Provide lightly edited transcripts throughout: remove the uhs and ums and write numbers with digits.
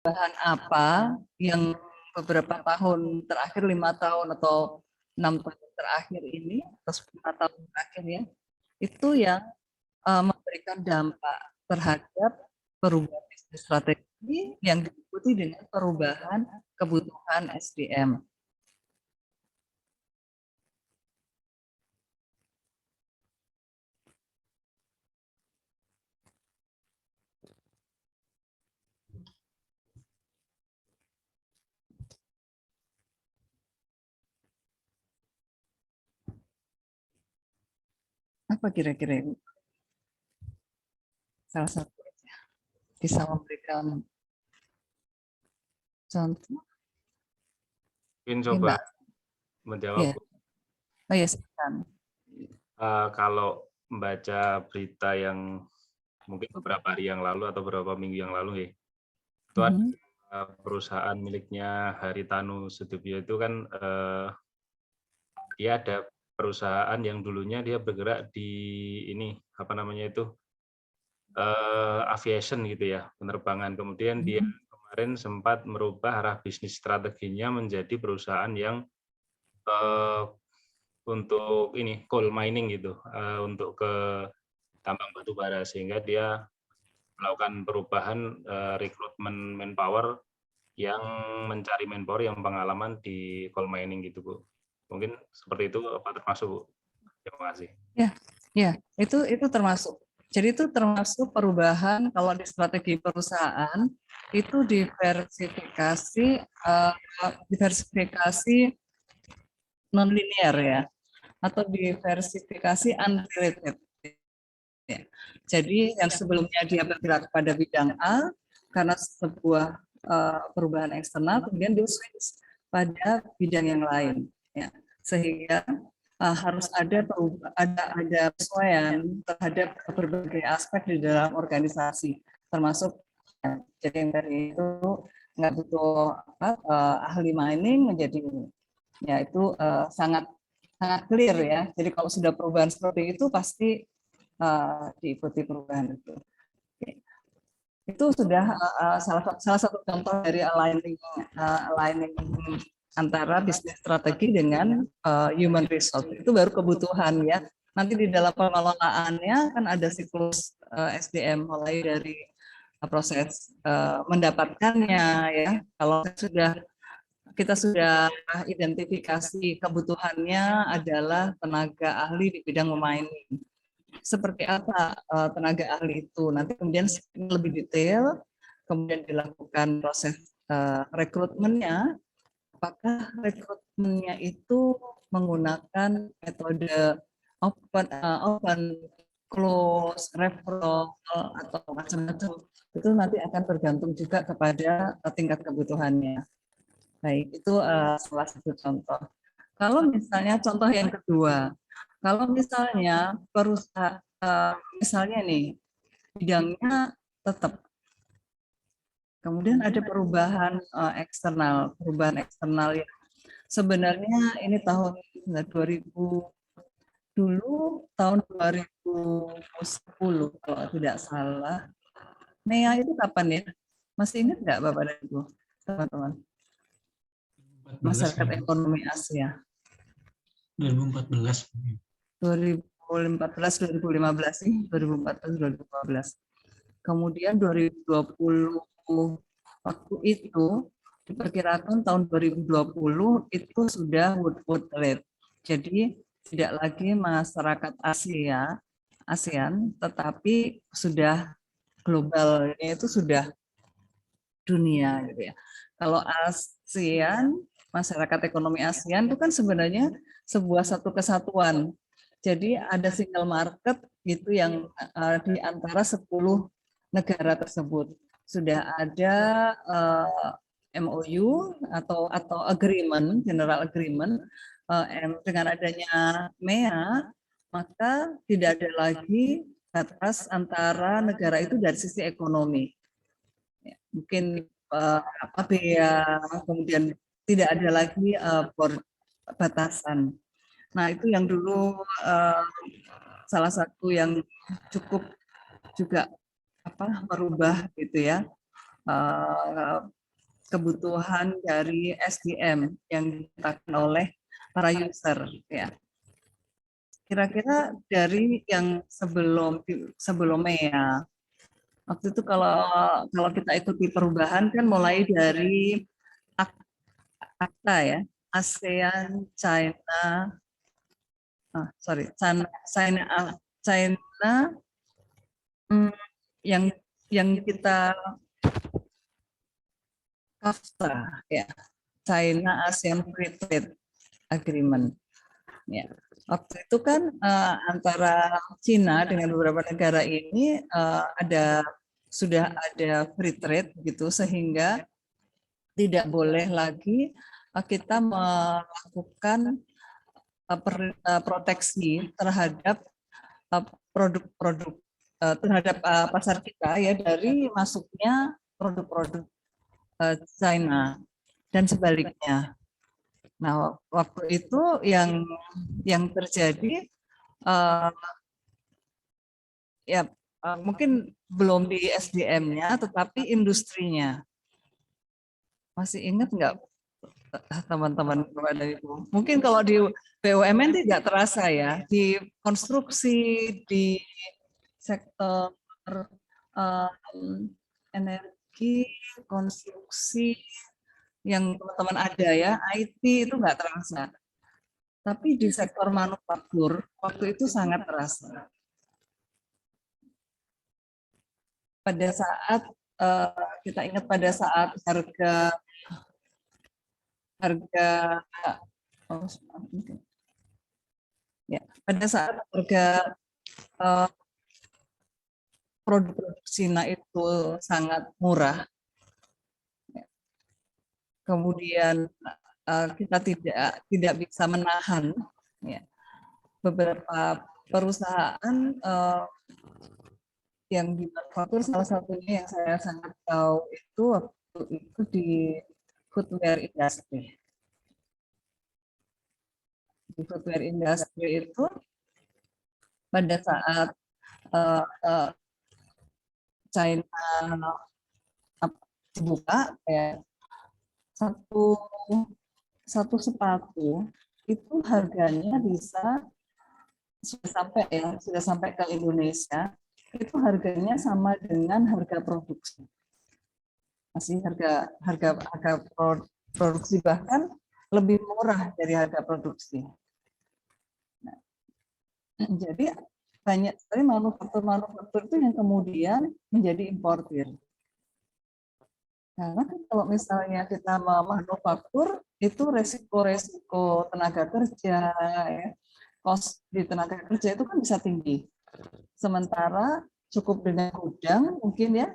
perubahan apa yang beberapa tahun terakhir, 5 tahun atau 6 tahun terakhir ini, atau 5 tahun terakhir ya, itu yang memberikan dampak terhadap perubahan bisnis strategi yang diikuti dengan perubahan kebutuhan SDM. Apa kira-kira Ibu? Salah satu bisa memberikan contoh. Mungkin coba menjawab. Ya. Oh ya, silakan. Kalau membaca berita yang mungkin beberapa hari yang lalu atau beberapa minggu yang lalu ya, itu ada perusahaan miliknya Haritanu Sudibyo itu kan dia ada perusahaan yang dulunya dia bergerak di ini apa namanya itu aviation gitu ya, penerbangan. Kemudian dia kemarin sempat merubah arah bisnis strateginya menjadi perusahaan yang untuk ini coal mining gitu, untuk ke tambang batu bara, sehingga dia melakukan perubahan rekrutmen manpower yang mencari manpower yang pengalaman di coal mining gitu Bu. Mungkin seperti itu apa termasuk Bu? Terima kasih. Ya, itu termasuk. Jadi itu termasuk perubahan kalau di strategi perusahaan itu diversifikasi non-linear ya, atau diversifikasi unrelated. Ya. Jadi yang sebelumnya dia bergerak pada bidang A karena sebuah perubahan eksternal, kemudian dia switch pada bidang yang lain. Ya. Sehingga harus ada penyesuaian terhadap berbagai aspek di dalam organisasi, termasuk jadi yang dari itu nggak butuh ahli mining menjadi ya itu sangat clear ya. Jadi kalau sudah perubahan seperti itu pasti diikuti perubahan itu. Itu sudah salah satu contoh dari aligning antara bisnis strategi dengan human resource. Itu baru kebutuhan ya. Nanti di dalam pengelolaannya kan ada siklus SDM mulai dari proses mendapatkannya ya. Kalau kita sudah identifikasi kebutuhannya adalah tenaga ahli di bidang mining. Seperti apa tenaga ahli itu? Nanti kemudian lebih detail, kemudian dilakukan proses rekrutmennya. Apakah rekrutmennya itu menggunakan metode open, close, referral atau macam-macam? Itu nanti akan tergantung juga kepada tingkat kebutuhannya. Baik, itu salah satu contoh. Kalau misalnya contoh yang kedua, kalau misalnya perusahaan, misalnya nih, bidangnya tetap, kemudian ada perubahan perubahan eksternal yang sebenarnya ini tahun 2000, dulu tahun 2010 kalau tidak salah. MEA itu kapan ya? Masih ingat nggak Bapak dan Ibu, teman-teman? Masyarakat Ekonomi Asia. 2014. 2014, 2015 sih, 2014, 2015. Kemudian 2020 waktu itu diperkirakan tahun 2020 itu sudah wood rate. Jadi tidak lagi masyarakat ASEAN, tetapi sudah global, itu sudah dunia gitu ya. Kalau ASEAN, masyarakat ekonomi ASEAN itu kan sebenarnya sebuah satu kesatuan. Jadi ada single market gitu yang di antara 10 negara tersebut. Sudah ada MOU atau agreement, general agreement dengan adanya MEA, maka tidak ada lagi batas antara negara itu dari sisi ekonomi. Mungkin bea, kemudian tidak ada lagi batasan. Nah itu yang dulu salah satu yang cukup juga merubah gitu ya kebutuhan dari SDM yang dikatakan oleh para user ya. Kira-kira dari yang sebelumnya ya. Waktu itu kalau kita ikuti perubahan kan mulai dari ACTA ya, ASEAN, China, China yang kita KAFTA ya, China ASEAN Free Trade Agreement. Ya. Waktu itu kan antara Cina dengan beberapa negara ini sudah ada free trade gitu, sehingga tidak boleh lagi kita melakukan proteksi terhadap produk-produk terhadap pasar kita ya, dari masuknya produk-produk China dan sebaliknya. Nah, waktu itu yang terjadi mungkin belum di SDM-nya, tetapi industrinya. Masih ingat nggak teman-teman Bapak dan Ibu? Mungkin kalau di BUMN tidak terasa ya, di konstruksi, di sektor energi, konstruksi, yang teman-teman ada ya, IT itu nggak terasa. Tapi di sektor manufaktur, waktu itu sangat terasa. Pada saat, kita ingat pada saat pada saat harga produk Cina itu sangat murah, kemudian kita tidak bisa menahan ya, beberapa perusahaan yang di manufaktur, salah satunya yang saya sangat tahu itu waktu itu di footwear industry. Di footwear industry itu pada saat China dibuka ya, satu sepatu itu harganya sudah sampai ke Indonesia, itu harganya sama dengan harga produksi. Masih harga produksi bahkan lebih murah dari harga produksi. Nah, jadi banyak sekali manufaktur itu yang kemudian menjadi importir. Karena kalau misalnya kita memanufaktur, itu resiko tenaga kerja, ya, cost di tenaga kerja itu kan bisa tinggi. Sementara cukup dengan gudang mungkin ya,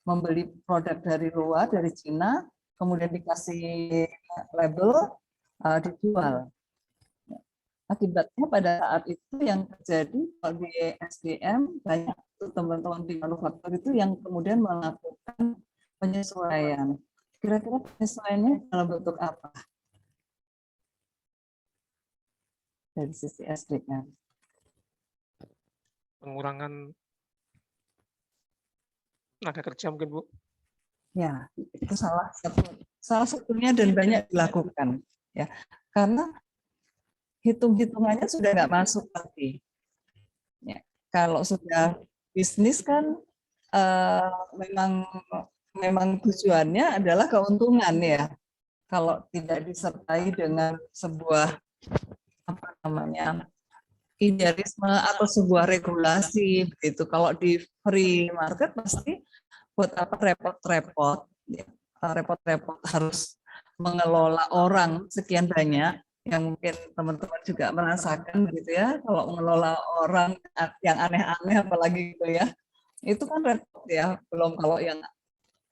membeli produk dari luar, dari Cina, kemudian dikasih label, dijual. Akibatnya pada saat itu yang terjadi di SDM, banyak teman-teman di manufaktur itu yang kemudian melakukan penyesuaian. Kira-kira penyesuaiannya dalam bentuk apa? Dari sisi SDM. Pengurangan tenaga kerja mungkin, Bu. Ya, itu salah satunya dan banyak dilakukan. Ya, karena hitung-hitungannya sudah nggak masuk lagi. Ya, kalau sudah bisnis kan memang tujuannya adalah keuntungan ya. Kalau tidak disertai dengan sebuah idealisme atau sebuah regulasi begitu. Kalau di free market pasti buat apa repot-repot, ya, repot-repot harus mengelola orang sekian banyak, yang mungkin teman-teman juga merasakan gitu ya, kalau mengelola orang yang aneh-aneh apalagi gitu ya, itu kan repot ya. Belum kalau yang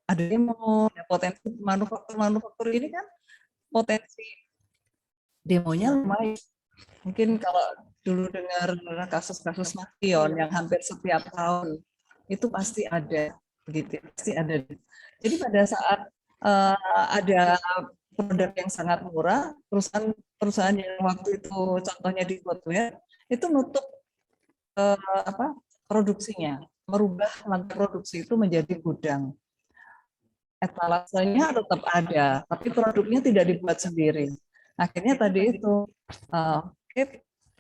ada demo, ya, potensi manufaktur ini kan potensi demonya lumayan. Mungkin kalau dulu dengar kasus-kasus Makion yang hampir setiap tahun itu pasti ada begitu, pasti ada. Jadi pada saat ada produk yang sangat murah, perusahaan yang waktu itu contohnya di footwear itu nutup produksinya, merubah lantai produksi itu menjadi gudang. etalasenya tetap ada, tapi produknya tidak dibuat sendiri. Akhirnya tadi itu oke,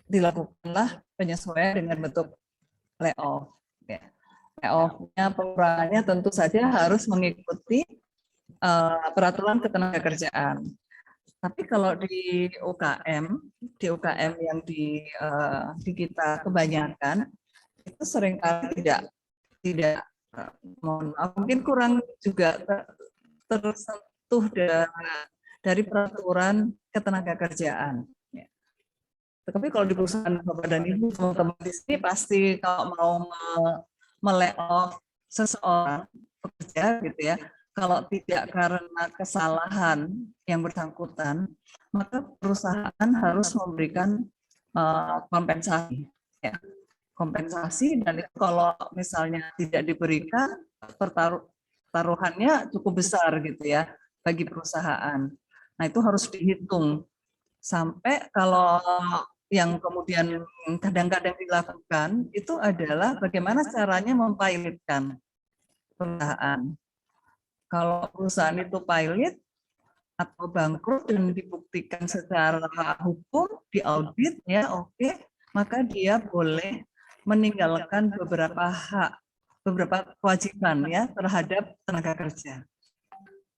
dilakukanlah penyesuaian dengan bentuk layoff. Ya. Layoff-nya pengurangannya tentu saja harus mengikuti peraturan ketenagakerjaan. Tapi kalau di UKM yang di kita kebanyakan itu seringkali tidak mohon maaf, mungkin kurang juga tersentuh dari peraturan ketenagakerjaan. Ya. Tapi kalau di perusahaan Bapak dan Ibu, teman-teman di sini pasti kalau mau melay-off seseorang pekerja gitu ya, kalau tidak karena kesalahan yang bersangkutan, maka perusahaan harus memberikan kompensasi. Ya. Kompensasi, dan itu kalau misalnya tidak diberikan, taruhannya cukup besar gitu ya bagi perusahaan. Nah itu harus dihitung sampai kalau yang kemudian kadang-kadang dilakukan itu adalah bagaimana caranya mempilotkan perusahaan. Kalau perusahaan itu pilot atau bangkrut dan dibuktikan secara hukum, diaudit ya oke, maka dia boleh meninggalkan beberapa hak, beberapa kewajiban ya terhadap tenaga kerja.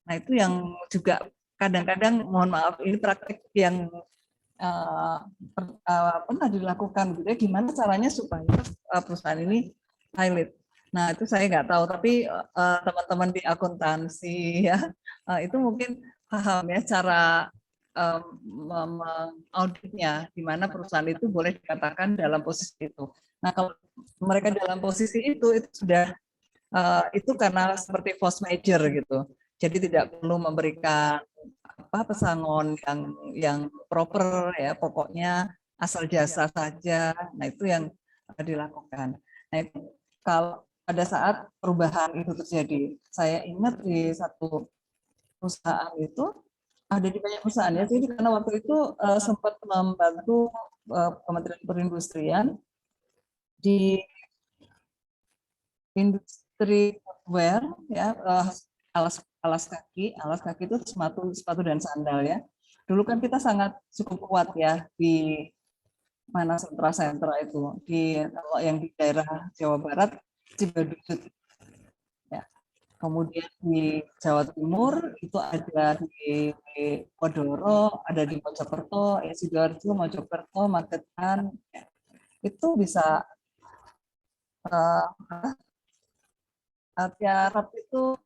Nah itu yang juga kadang-kadang mohon maaf ini praktik yang pernah dilakukan gitu ya, gimana caranya supaya perusahaan ini pilot. Nah itu saya nggak tahu, tapi teman-teman di akuntansi ya itu mungkin paham ya cara mengauditnya, di mana perusahaan itu boleh dikatakan dalam posisi itu. Nah kalau mereka dalam posisi itu sudah itu karena seperti force major gitu. Jadi tidak perlu memberikan pesangon yang proper ya, pokoknya asal jasa saja. Nah itu yang dilakukan. Nah itu kalau pada saat perubahan itu terjadi, saya ingat di satu perusahaan itu ada di banyak perusahaan ya. Jadi karena waktu itu sempat membantu Kementerian Perindustrian di industri footwear ya, alas kaki itu sepatu dan sandal ya. Dulu kan kita sangat cukup kuat ya di mana sentra-sentra itu, di kalau yang di daerah Jawa Barat Cibaduyut ya. Kemudian di Jawa Timur itu ada di Kodoro, ada di Mojokerto, ya Sidoarjo, Mojokerto, Magetan ya. Itu bisa tiarap itu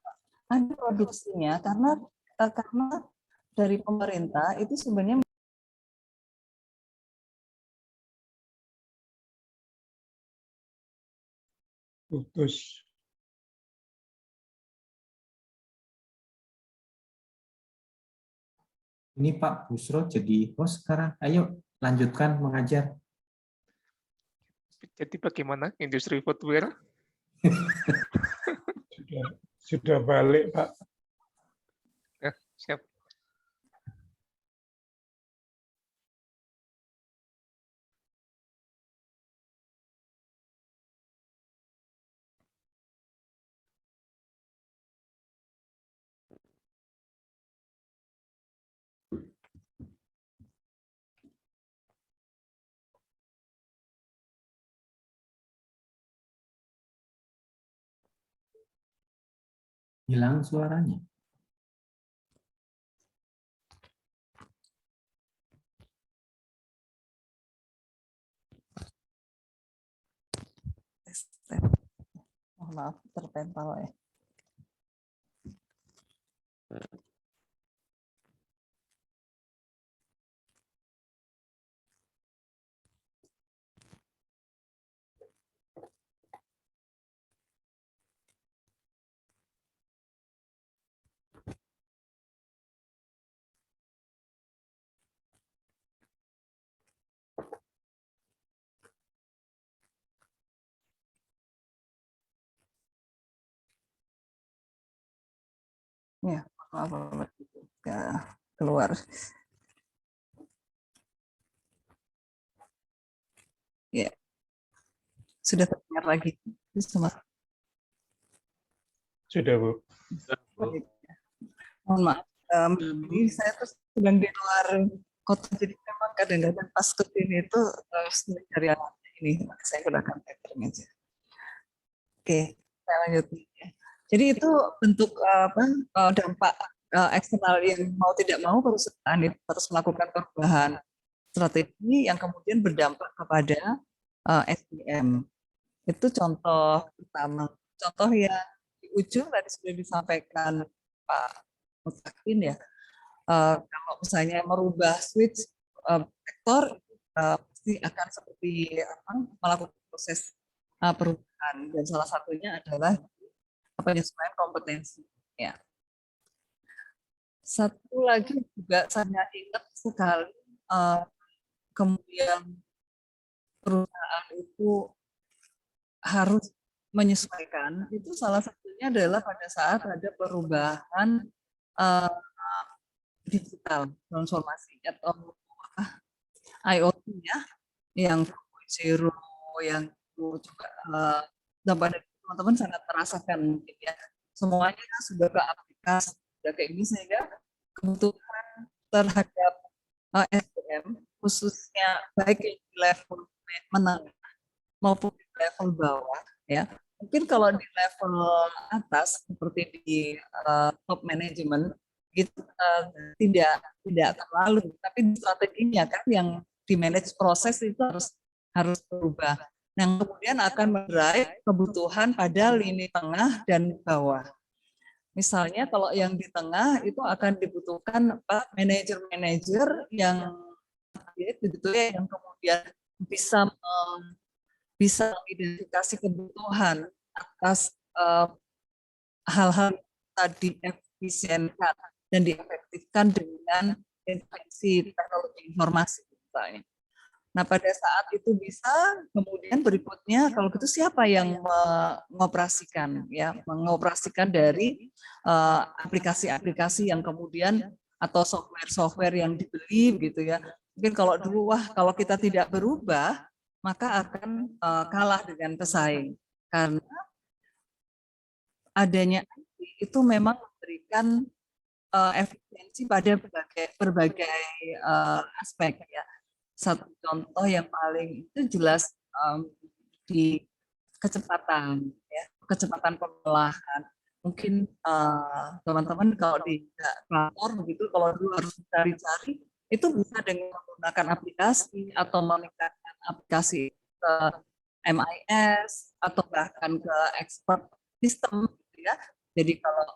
ada produksinya karena dari pemerintah itu sebenarnya putus. Ini Pak Busro jadi host sekarang. Ayo lanjutkan mengajar. Jadi bagaimana industri footwear? Sudah balik, Pak. Ya, siap. Hilang suaranya. mohon maaf terpental ya. Ya, maaf, ya, keluar. Ya, sudah terdengar lagi. Sudah, Bu. Mohon maaf, ini saya tuh sedang di luar kota, jadi memang kadang-kadang pas ke sini itu dari alatnya ini, maka saya gunakan tethering aja. Oke, saya lanjutin ya. Jadi itu bentuk dampak eksternal yang mau tidak mau perusahaan itu harus melakukan perubahan strategi yang kemudian berdampak kepada SDM. Itu contoh pertama. Contoh yang di ujung tadi sudah disampaikan Pak Mutakin ya. Kalau misalnya merubah switch sektor, pasti akan seperti melakukan proses perubahan, dan salah satunya adalah penyesuaian kompetensi. Ya. Satu lagi juga saya ingat sekali, kemudian perusahaan itu harus menyesuaikan, itu salah satunya adalah pada saat ada perubahan digital transformasi atau IoT ya, yang 4.0 yang itu juga teman-teman sangat merasakan mungkin ya, semuanya sudah ke aplikasi, sudah ke ini, sehingga kebutuhan terhadap SDM khususnya baik di level menengah maupun di level bawah ya. Mungkin kalau di level atas seperti di top management gitu tidak terlalu, tapi strateginya kan yang di manage proses itu harus berubah. Yang kemudian akan mendrive kebutuhan pada lini tengah dan bawah. Misalnya kalau yang di tengah itu akan dibutuhkan manajer-manajer yang begitu ya, yang kemudian bisa mengidentifikasi kebutuhan atas hal-hal tadi efisienkan dan diefektifkan dengan intervensi teknologi informasi misalnya. Nah, pada saat itu bisa, kemudian berikutnya kalau gitu siapa yang mengoperasikan ya, mengoperasikan dari aplikasi-aplikasi yang kemudian atau software-software yang dibeli gitu ya. Mungkin kalau dulu kalau kita tidak berubah maka akan kalah dengan pesaing, karena adanya IT itu memang memberikan efisiensi pada berbagai aspek ya. Satu contoh yang paling itu jelas di kecepatan ya, kecepatan pengolahan. Mungkin teman-teman kalau di kantor begitu, kalau dulu harus cari-cari, itu bisa dengan menggunakan aplikasi atau meningkatkan aplikasi ke MIS atau bahkan ke expert system gitu ya. Jadi kalau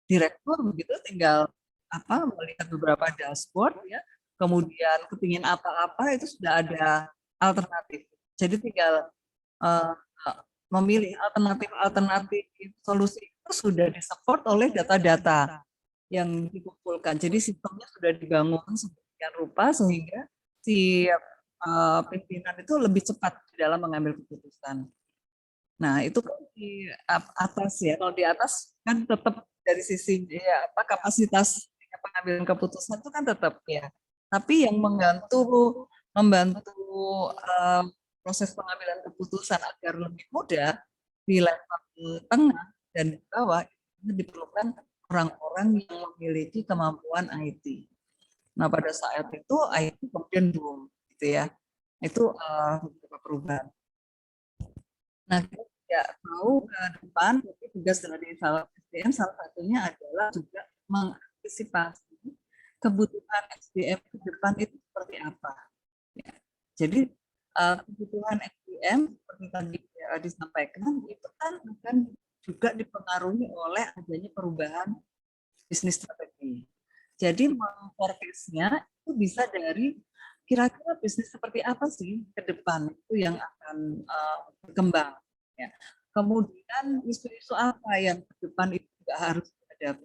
direktur begitu tinggal melihat beberapa dashboard ya, kemudian kepingin apa-apa itu sudah ada alternatif. Jadi tinggal memilih alternatif solusi itu sudah disupport oleh data-data yang dikumpulkan. Jadi sistemnya sudah dibangun sedemikian rupa sehingga si pimpinan itu lebih cepat di dalam mengambil keputusan. Nah, itu kan di atas ya. Kalau di atas kan tetap dari sisi ya, kapasitas pengambilan keputusan itu kan tetap ya. Tapi yang membantu proses pengambilan keputusan agar lebih mudah di level tengah dan di bawah, itu diperlukan orang-orang yang memiliki kemampuan IT. Nah, pada saat itu IT kemudian boom gitu ya. Itu beberapa perubahan. Nah, kita tidak tahu ke depan, tapi tugas dari SDM salah satunya adalah juga mengantisipasi kebutuhan SDM ke depan itu seperti apa. Ya. Jadi kebutuhan SDM seperti tadi disampaikan itu kan akan juga dipengaruhi oleh adanya perubahan bisnis strategi. Jadi forecast-nya itu bisa dari kira-kira bisnis seperti apa sih ke depan itu yang akan berkembang. Ya. Kemudian isu-isu apa yang ke depan itu juga harus dihadapi.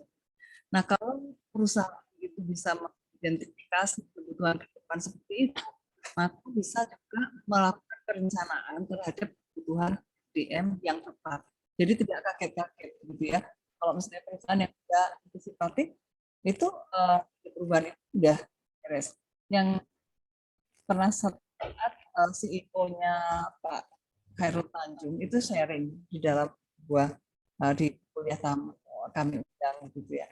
Nah, kalau perusahaan itu bisa mengidentifikasi kebutuhan ke depan seperti itu, maka bisa juga melakukan perencanaan terhadap kebutuhan SDM yang tepat. Jadi tidak kaget-kaget gitu ya. Kalau misalnya perusahaan yang tidak antisipatif, itu perubahan itu sudah beres. Yang pernah saat CEO-nya Pak Khairul Tanjung itu sharing di dalam sebuah di kuliah kami undang gitu ya.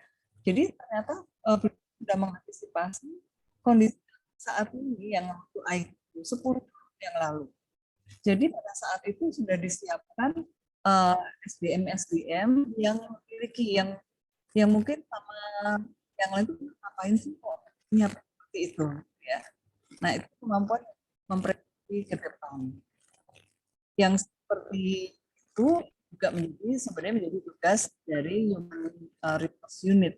Jadi ternyata sudah mengantisipasi kondisi saat ini yang waktu IT 10 tahun yang lalu. Jadi pada saat itu sudah disiapkan SDM yang memiliki yang mungkin sama yang lain itu ngapain sih kok nyiapin seperti itu ya. Nah, itu kemampuan memprediksi ke depan. Yang seperti itu juga sebenarnya menjadi tugas dari Human Resource Unit.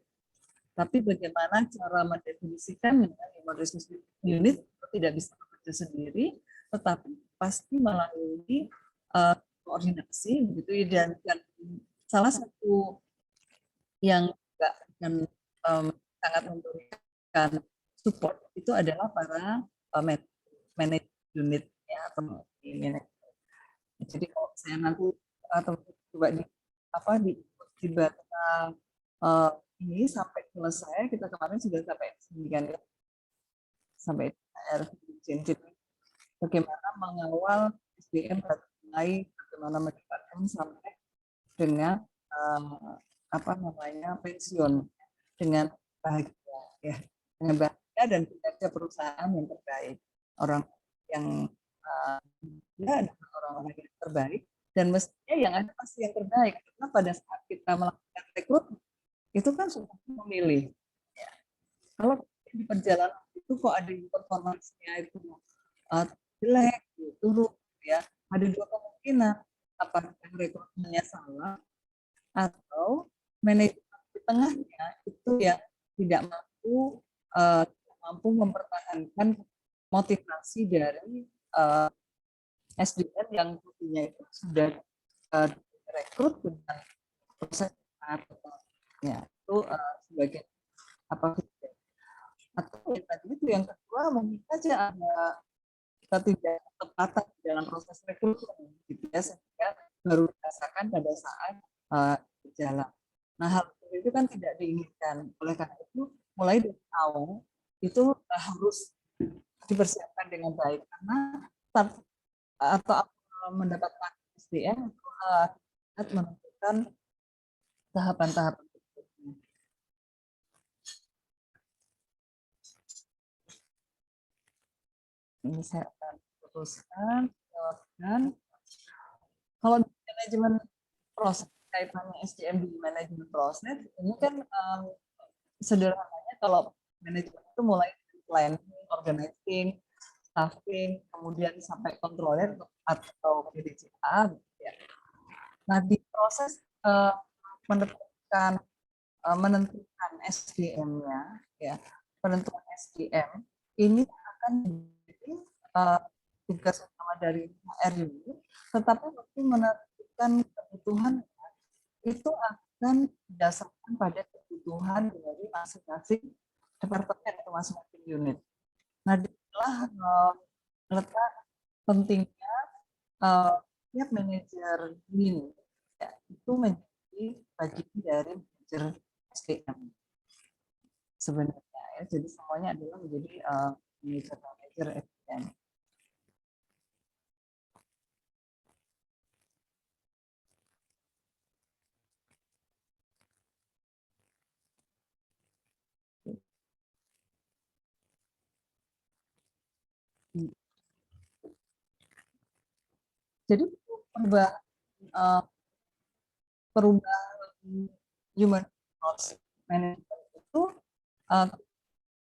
Tapi bagaimana cara mendefinisikan Human Resource Unit tidak bisa bekerja sendiri, tetapi pasti melalui koordinasi begitu ya, dan salah satu yang juga akan sangat memberikan support itu adalah para manajer unit ya, atau manajer. Jadi kalau saya nanti atau coba di data ini sampai selesai, kita kemarin sudah sampai sembilan ya, sampai bagaimana mengawal SDM mulai bagaimana mendapatkan sampai dengan pensiun dengan bahagia ya, dengan bahagia dan kinerja perusahaan yang terbaik, orang yang adalah orang-orang yang terbaik, dan mestinya yang ada pasti yang terbaik, karena pada saat kita melakukan rekrutmen itu kan sudah memilih ya. Kalau di perjalanan itu kok ada performanya itu jelek, turun ya, ada dua kemungkinan, apakah rekrutmennya salah atau manajemen di tengahnya itu yang tidak mampu mempertahankan motivasi dari SDM yang tentunya itu sudah direkrut dengan proses ya, itu sebagai atau tadi itu yang kedua mungkin saja ada ketidaktepatan dalam proses rekrutmen gitu ya, sehingga baru dirasakan pada saat berjalan. Nah, hal itu kan tidak diinginkan. Oleh karena itu, mulai dari awal itu harus dipersiapkan dengan baik, karena atau mendapatkan SDM itu menentukan tahapan-tahapan. Ini saya akan teruskan, jawabkan. Kalau manajemen proses, kaitannya SDM di manajemen proses, ini kan sederhananya kalau manajemen itu mulai dari planning, organizing, staffing, kemudian sampai controller atau PDCA. Ya. Nah, di proses menentukan SDM-nya, ya, penentuan SDM ini akan menjadi tugas utama dari RU, tetapi waktu menentukan kebutuhan itu akan didasarkan pada kebutuhan dari masing-masing departemen atau masing-masing unit. Nah, disinilah letak pentingnya tiap manajer ini ya, itu menjadi bagian dari manajer SDM sebenarnya ya. Jadi semuanya adalah menjadi manajer SDM. Jadi perubahan human resource management itu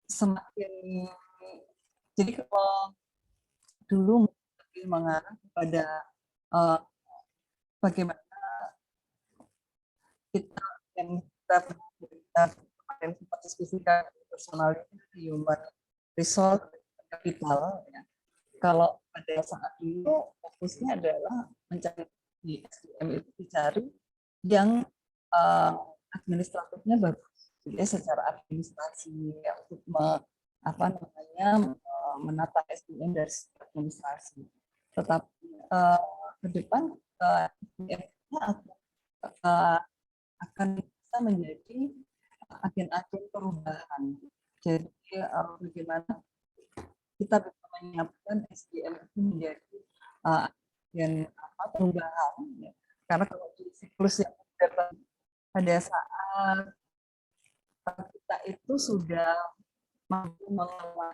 semakin, jadi kalau dulu lebih mengarah kepada bagaimana kita sempat diskusikan personal human resource capital ya. Kalau pada saat itu fokusnya adalah mencari di SDM itu dicari yang administratifnya bagus, jadi secara administrasi ya, untuk menata SDM dari administrasi. Tetapi ke depan SDM-nya akan bisa menjadi agen-agen perubahan. Jadi bagaimana kita bisa menyiapkan SDM itu menjadi agen perubahan ya. Karena kalau di siklus yang pada saat itu sudah mampu mengelola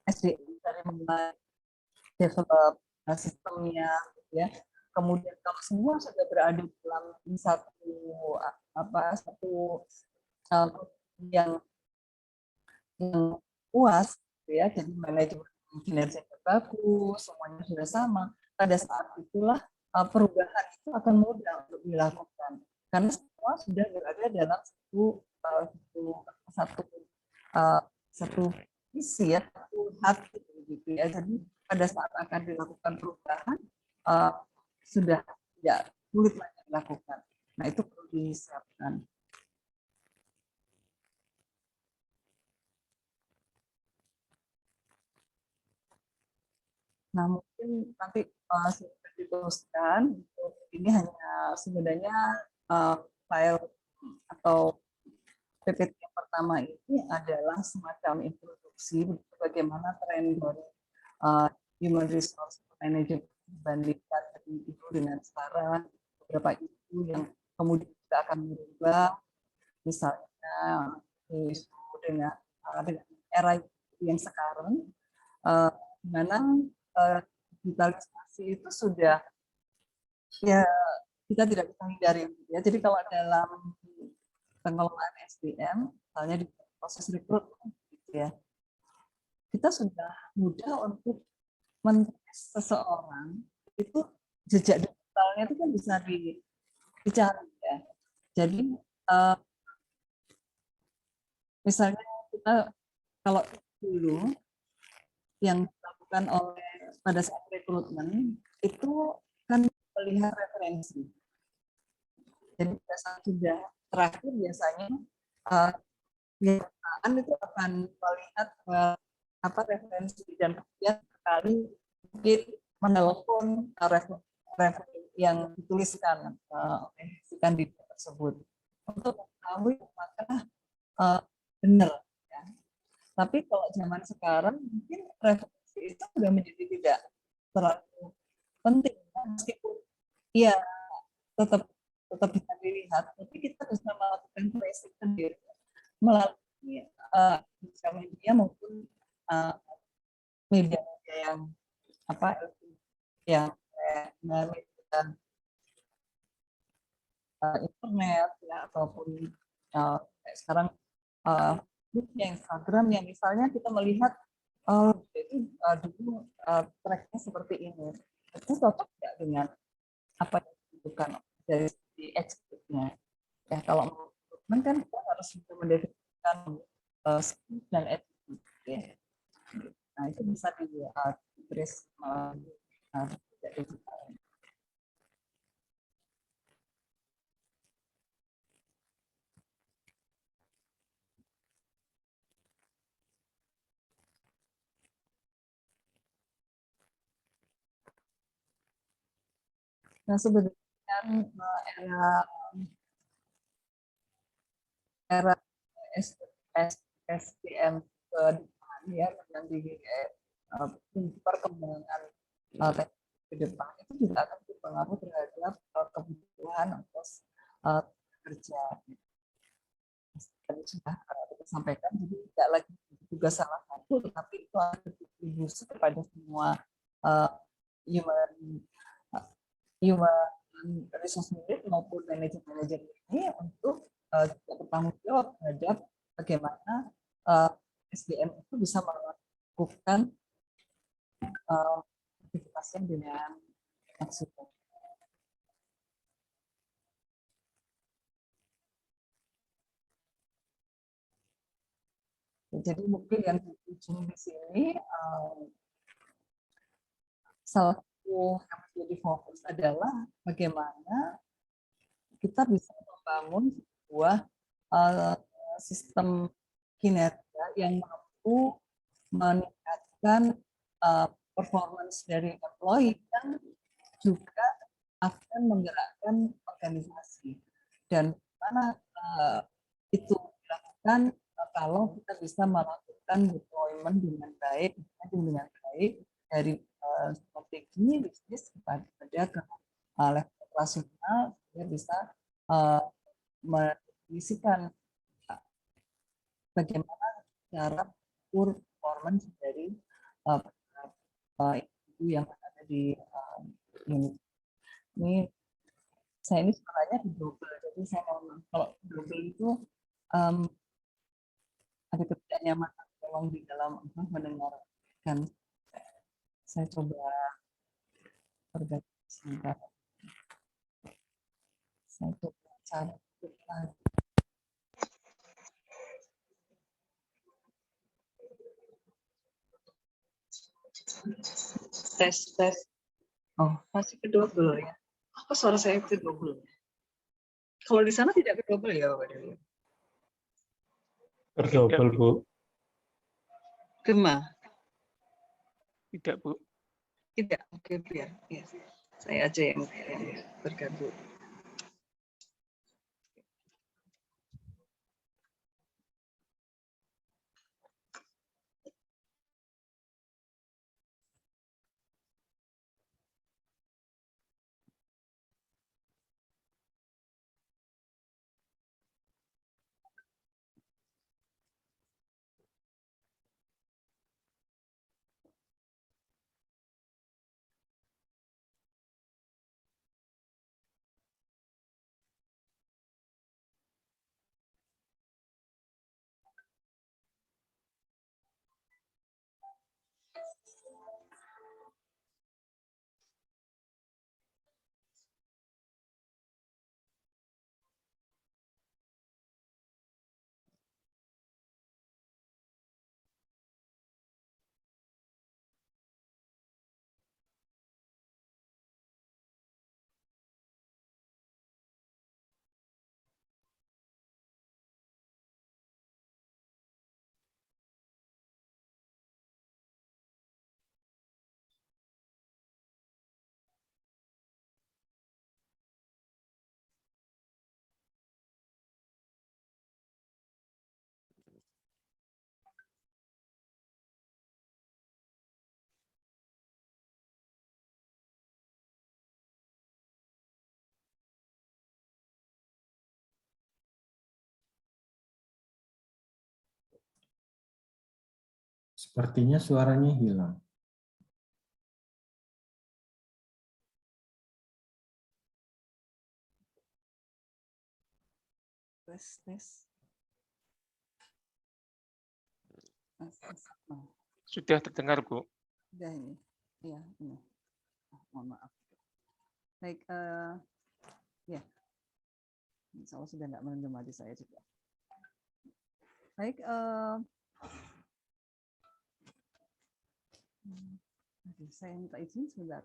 SDM dari mulai develop sistemnya, ya. Kemudian kalau semua sudah berada dalam satu yang puas, ya, jadi manajemen kinerjanya bagus, semuanya sudah sama. Pada saat itulah perubahan itu akan mudah untuk dilakukan karena semua sudah berada dalam satu visi, ya, satu hati, gitu ya. Jadi pada saat akan dilakukan perubahan sudah tidak sulit lagi dilakukan. Nah, itu perlu disiapkan. Nah, mungkin nanti sudah diteruskan. Ini hanya sebenarnya file atau PPT yang pertama ini adalah semacam introduksi bagaimana tren dari human resource management dibandingkan dulu dengan sekarang, beberapa isu yang kemudian kita akan berubah, misalnya isu dengan era yang sekarang, di mana digitalisasi itu sudah, ya, kita tidak bisa hindari, ya. Jadi kalau dalam pengelolaan SDM, misalnya di proses rekrutmen, gitu ya, kita sudah mudah untuk men-tes seseorang itu jejak digitalnya itu kan bisa dicari, ya. Jadi misalnya kita kalau dulu yang dilakukan oleh pada saat rekrutmen itu kan melihat referensi. Jadi pada saat sudah terakhir biasanya perusahaan itu akan melihat referensi dan kemudian sekali mungkin menelpon referensi yang dituliskan oleh si kandidat tersebut untuk mengetahui apakah benar, ya. Tapi kalau zaman sekarang mungkin referensi itu sudah menjadi tidak terlalu penting, meskipun ya tetap bisa dilihat, tapi kita bisa melakukan tracing sendiri melalui sosial media maupun media yang internet, ya, ataupun sekarang Instagram yang misalnya kita melihat itu dulu tracknya seperti ini, itu cocok tidak dengan apa yang dibutuhkan dari expertnya, ya. Kalau menurut kan kita harus bisa mendefinisikan skill dan attitude, ya. Nah, itu bisa di-trace melalui digital. Nah, sebenarnya era SDM ke depan, ya, yang di perkembangan ke depan itu juga akan berpengaruh terhadap kebutuhan untuk kerja. Tadi sudah kita sampaikan, jadi tidak lagi juga salah satu, tetapi itu akan berkontribusi kepada semua human resource unit maupun manajer ini untuk bertanggung jawab terhadap bagaimana SDM itu bisa melakukan aktivitasnya dengan maksimal. Jadi mungkin yang ujung di sini salah satu yang menjadi fokus adalah bagaimana kita bisa membangun sebuah sistem kinerja yang mampu meningkatkan performance dari employee dan juga akan menggerakkan organisasi. Dan mana itu dilakukan kalau kita bisa melakukan deployment dengan baik dari strategi bisnis kepada ke level operasional, dia bisa mengisikan bagaimana cara performance dari individu yang ada di unit. Ini saya ini suaranya di double, jadi saya mau kalau double itu ada ketidaknyamanan tolong di dalam mendengarkan. Saya coba berganti sebentar. Saya coba cari lagi. Tes. Oh, masih ke double ya. Apa suara saya ke double? Kalau di sana tidak ke double ya, Bapak Dewi? Berdouble, Bu. Gema? Tidak, Bu. Tidak. Oke, biar. Ya. Saya aja yang bergabung. Sepertinya suaranya hilang. Tes. Sudah terdengar, Bu. Sudah ini. Iya, ini. Mohon maaf. Baik, ya. Insya Allah sudah tidak mendengar di saya juga. Baik, saya minta izin sebentar.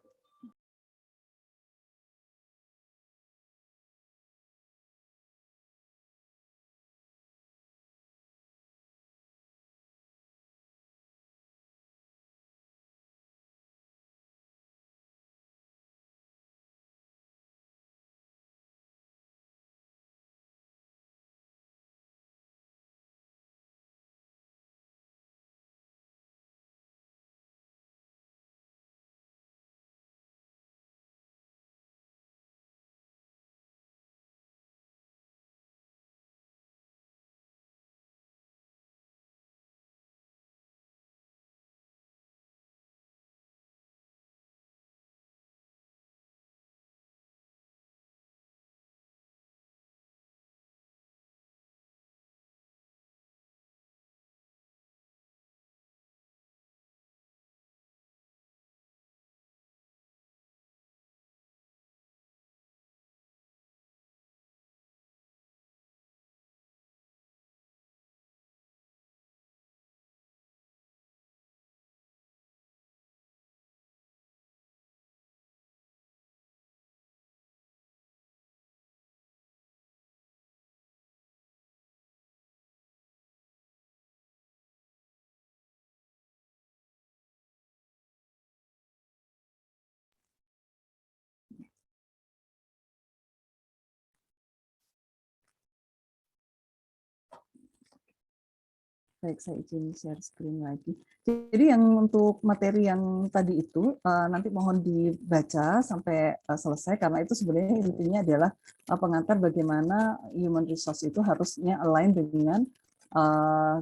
Baik, saya izin share screen lagi. Jadi yang untuk materi yang tadi itu nanti mohon dibaca sampai selesai karena itu sebenarnya intinya adalah pengantar bagaimana human resource itu harusnya align dengan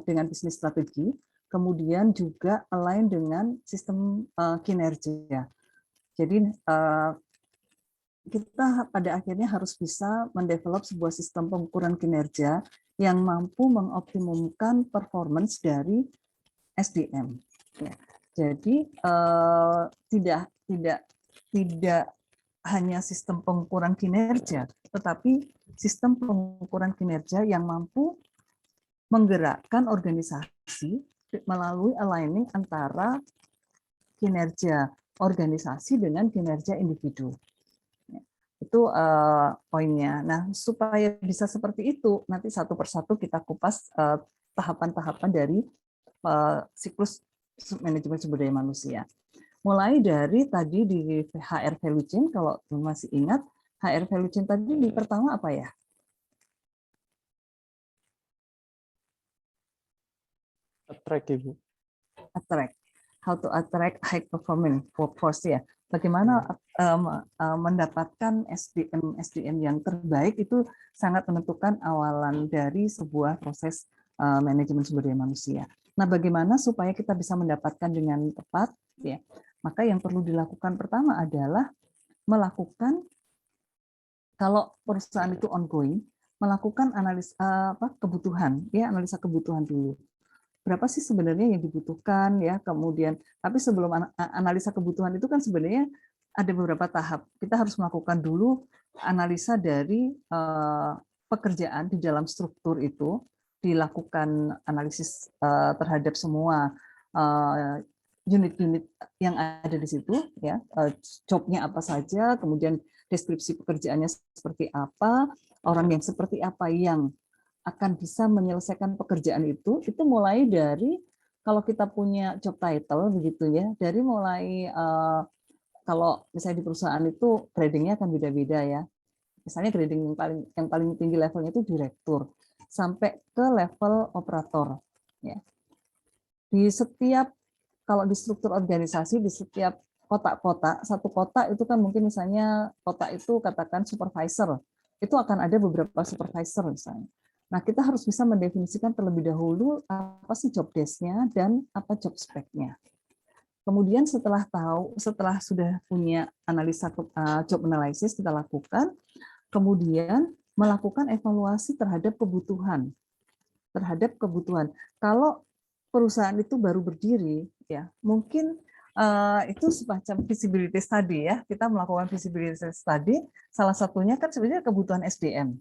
dengan bisnis strategi, kemudian juga align dengan sistem kinerja. Jadi kita pada akhirnya harus bisa mendevelop sebuah sistem pengukuran kinerja yang mampu mengoptimumkan performance dari SDM. Ya. Jadi tidak hanya sistem pengukuran kinerja, tetapi sistem pengukuran kinerja yang mampu menggerakkan organisasi melalui aligning antara kinerja organisasi dengan kinerja individu. Itu poinnya. Nah, supaya bisa seperti itu, nanti satu persatu kita kupas tahapan-tahapan dari siklus manajemen sumber daya manusia. Mulai dari tadi di HR value chain, kalau masih ingat, HR value chain tadi di pertama apa ya? Attract, Ibu. Attract. How to attract high performing workforce ya. Bagaimana mendapatkan SDM yang terbaik itu sangat menentukan awalan dari sebuah proses manajemen sumber daya manusia. Nah, bagaimana supaya kita bisa mendapatkan dengan tepat ya? Maka yang perlu dilakukan pertama adalah melakukan, kalau perusahaan itu ongoing, melakukan analisa kebutuhan ya, analisa kebutuhan dulu. Berapa sih sebenarnya yang dibutuhkan ya, kemudian tapi sebelum analisa kebutuhan itu kan sebenarnya ada beberapa tahap. Kita harus melakukan dulu analisa dari pekerjaan di dalam struktur itu, dilakukan analisis terhadap semua unit-unit yang ada di situ ya, job-nya apa saja, kemudian deskripsi pekerjaannya seperti apa, orang yang seperti apa yang akan bisa menyelesaikan pekerjaan itu mulai dari, kalau kita punya job title begitu ya, dari mulai kalau misalnya di perusahaan itu gradingnya akan beda-beda ya. Misalnya grading yang paling tinggi levelnya itu direktur sampai ke level operator ya. Di setiap, kalau di struktur organisasi, di setiap kotak-kotak, satu kotak itu kan mungkin misalnya kotak itu katakan supervisor, itu akan ada beberapa supervisor misalnya. Nah, kita harus bisa mendefinisikan terlebih dahulu apa sih job desk-nya dan apa job spec-nya. Kemudian setelah sudah punya analisa job analysis kita lakukan, kemudian melakukan evaluasi terhadap kebutuhan. Kalau perusahaan itu baru berdiri, ya mungkin itu semacam feasibility study ya. Kita melakukan feasibility study, salah satunya kan sebenarnya kebutuhan SDM.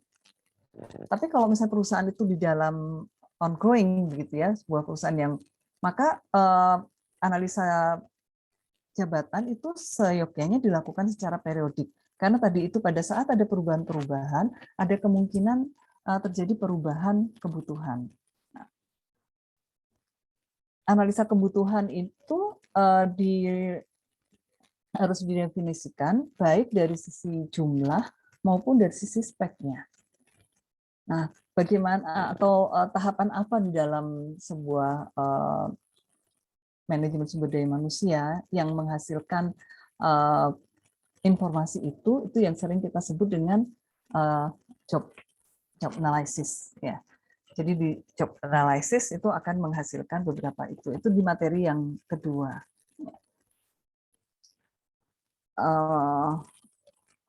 Tapi kalau misalnya perusahaan itu di dalam ongoing begitu ya, sebuah perusahaan yang, maka analisa jabatan itu seyogyanya dilakukan secara periodik. Karena tadi itu pada saat ada perubahan-perubahan, ada kemungkinan terjadi perubahan kebutuhan. Nah, analisa kebutuhan itu harus didefinisikan baik dari sisi jumlah maupun dari sisi speknya. Nah, bagaimana atau tahapan apa di dalam sebuah manajemen sumber daya manusia yang menghasilkan informasi itu yang sering kita sebut dengan job analysis ya. Jadi di job analysis itu akan menghasilkan beberapa itu di materi yang kedua.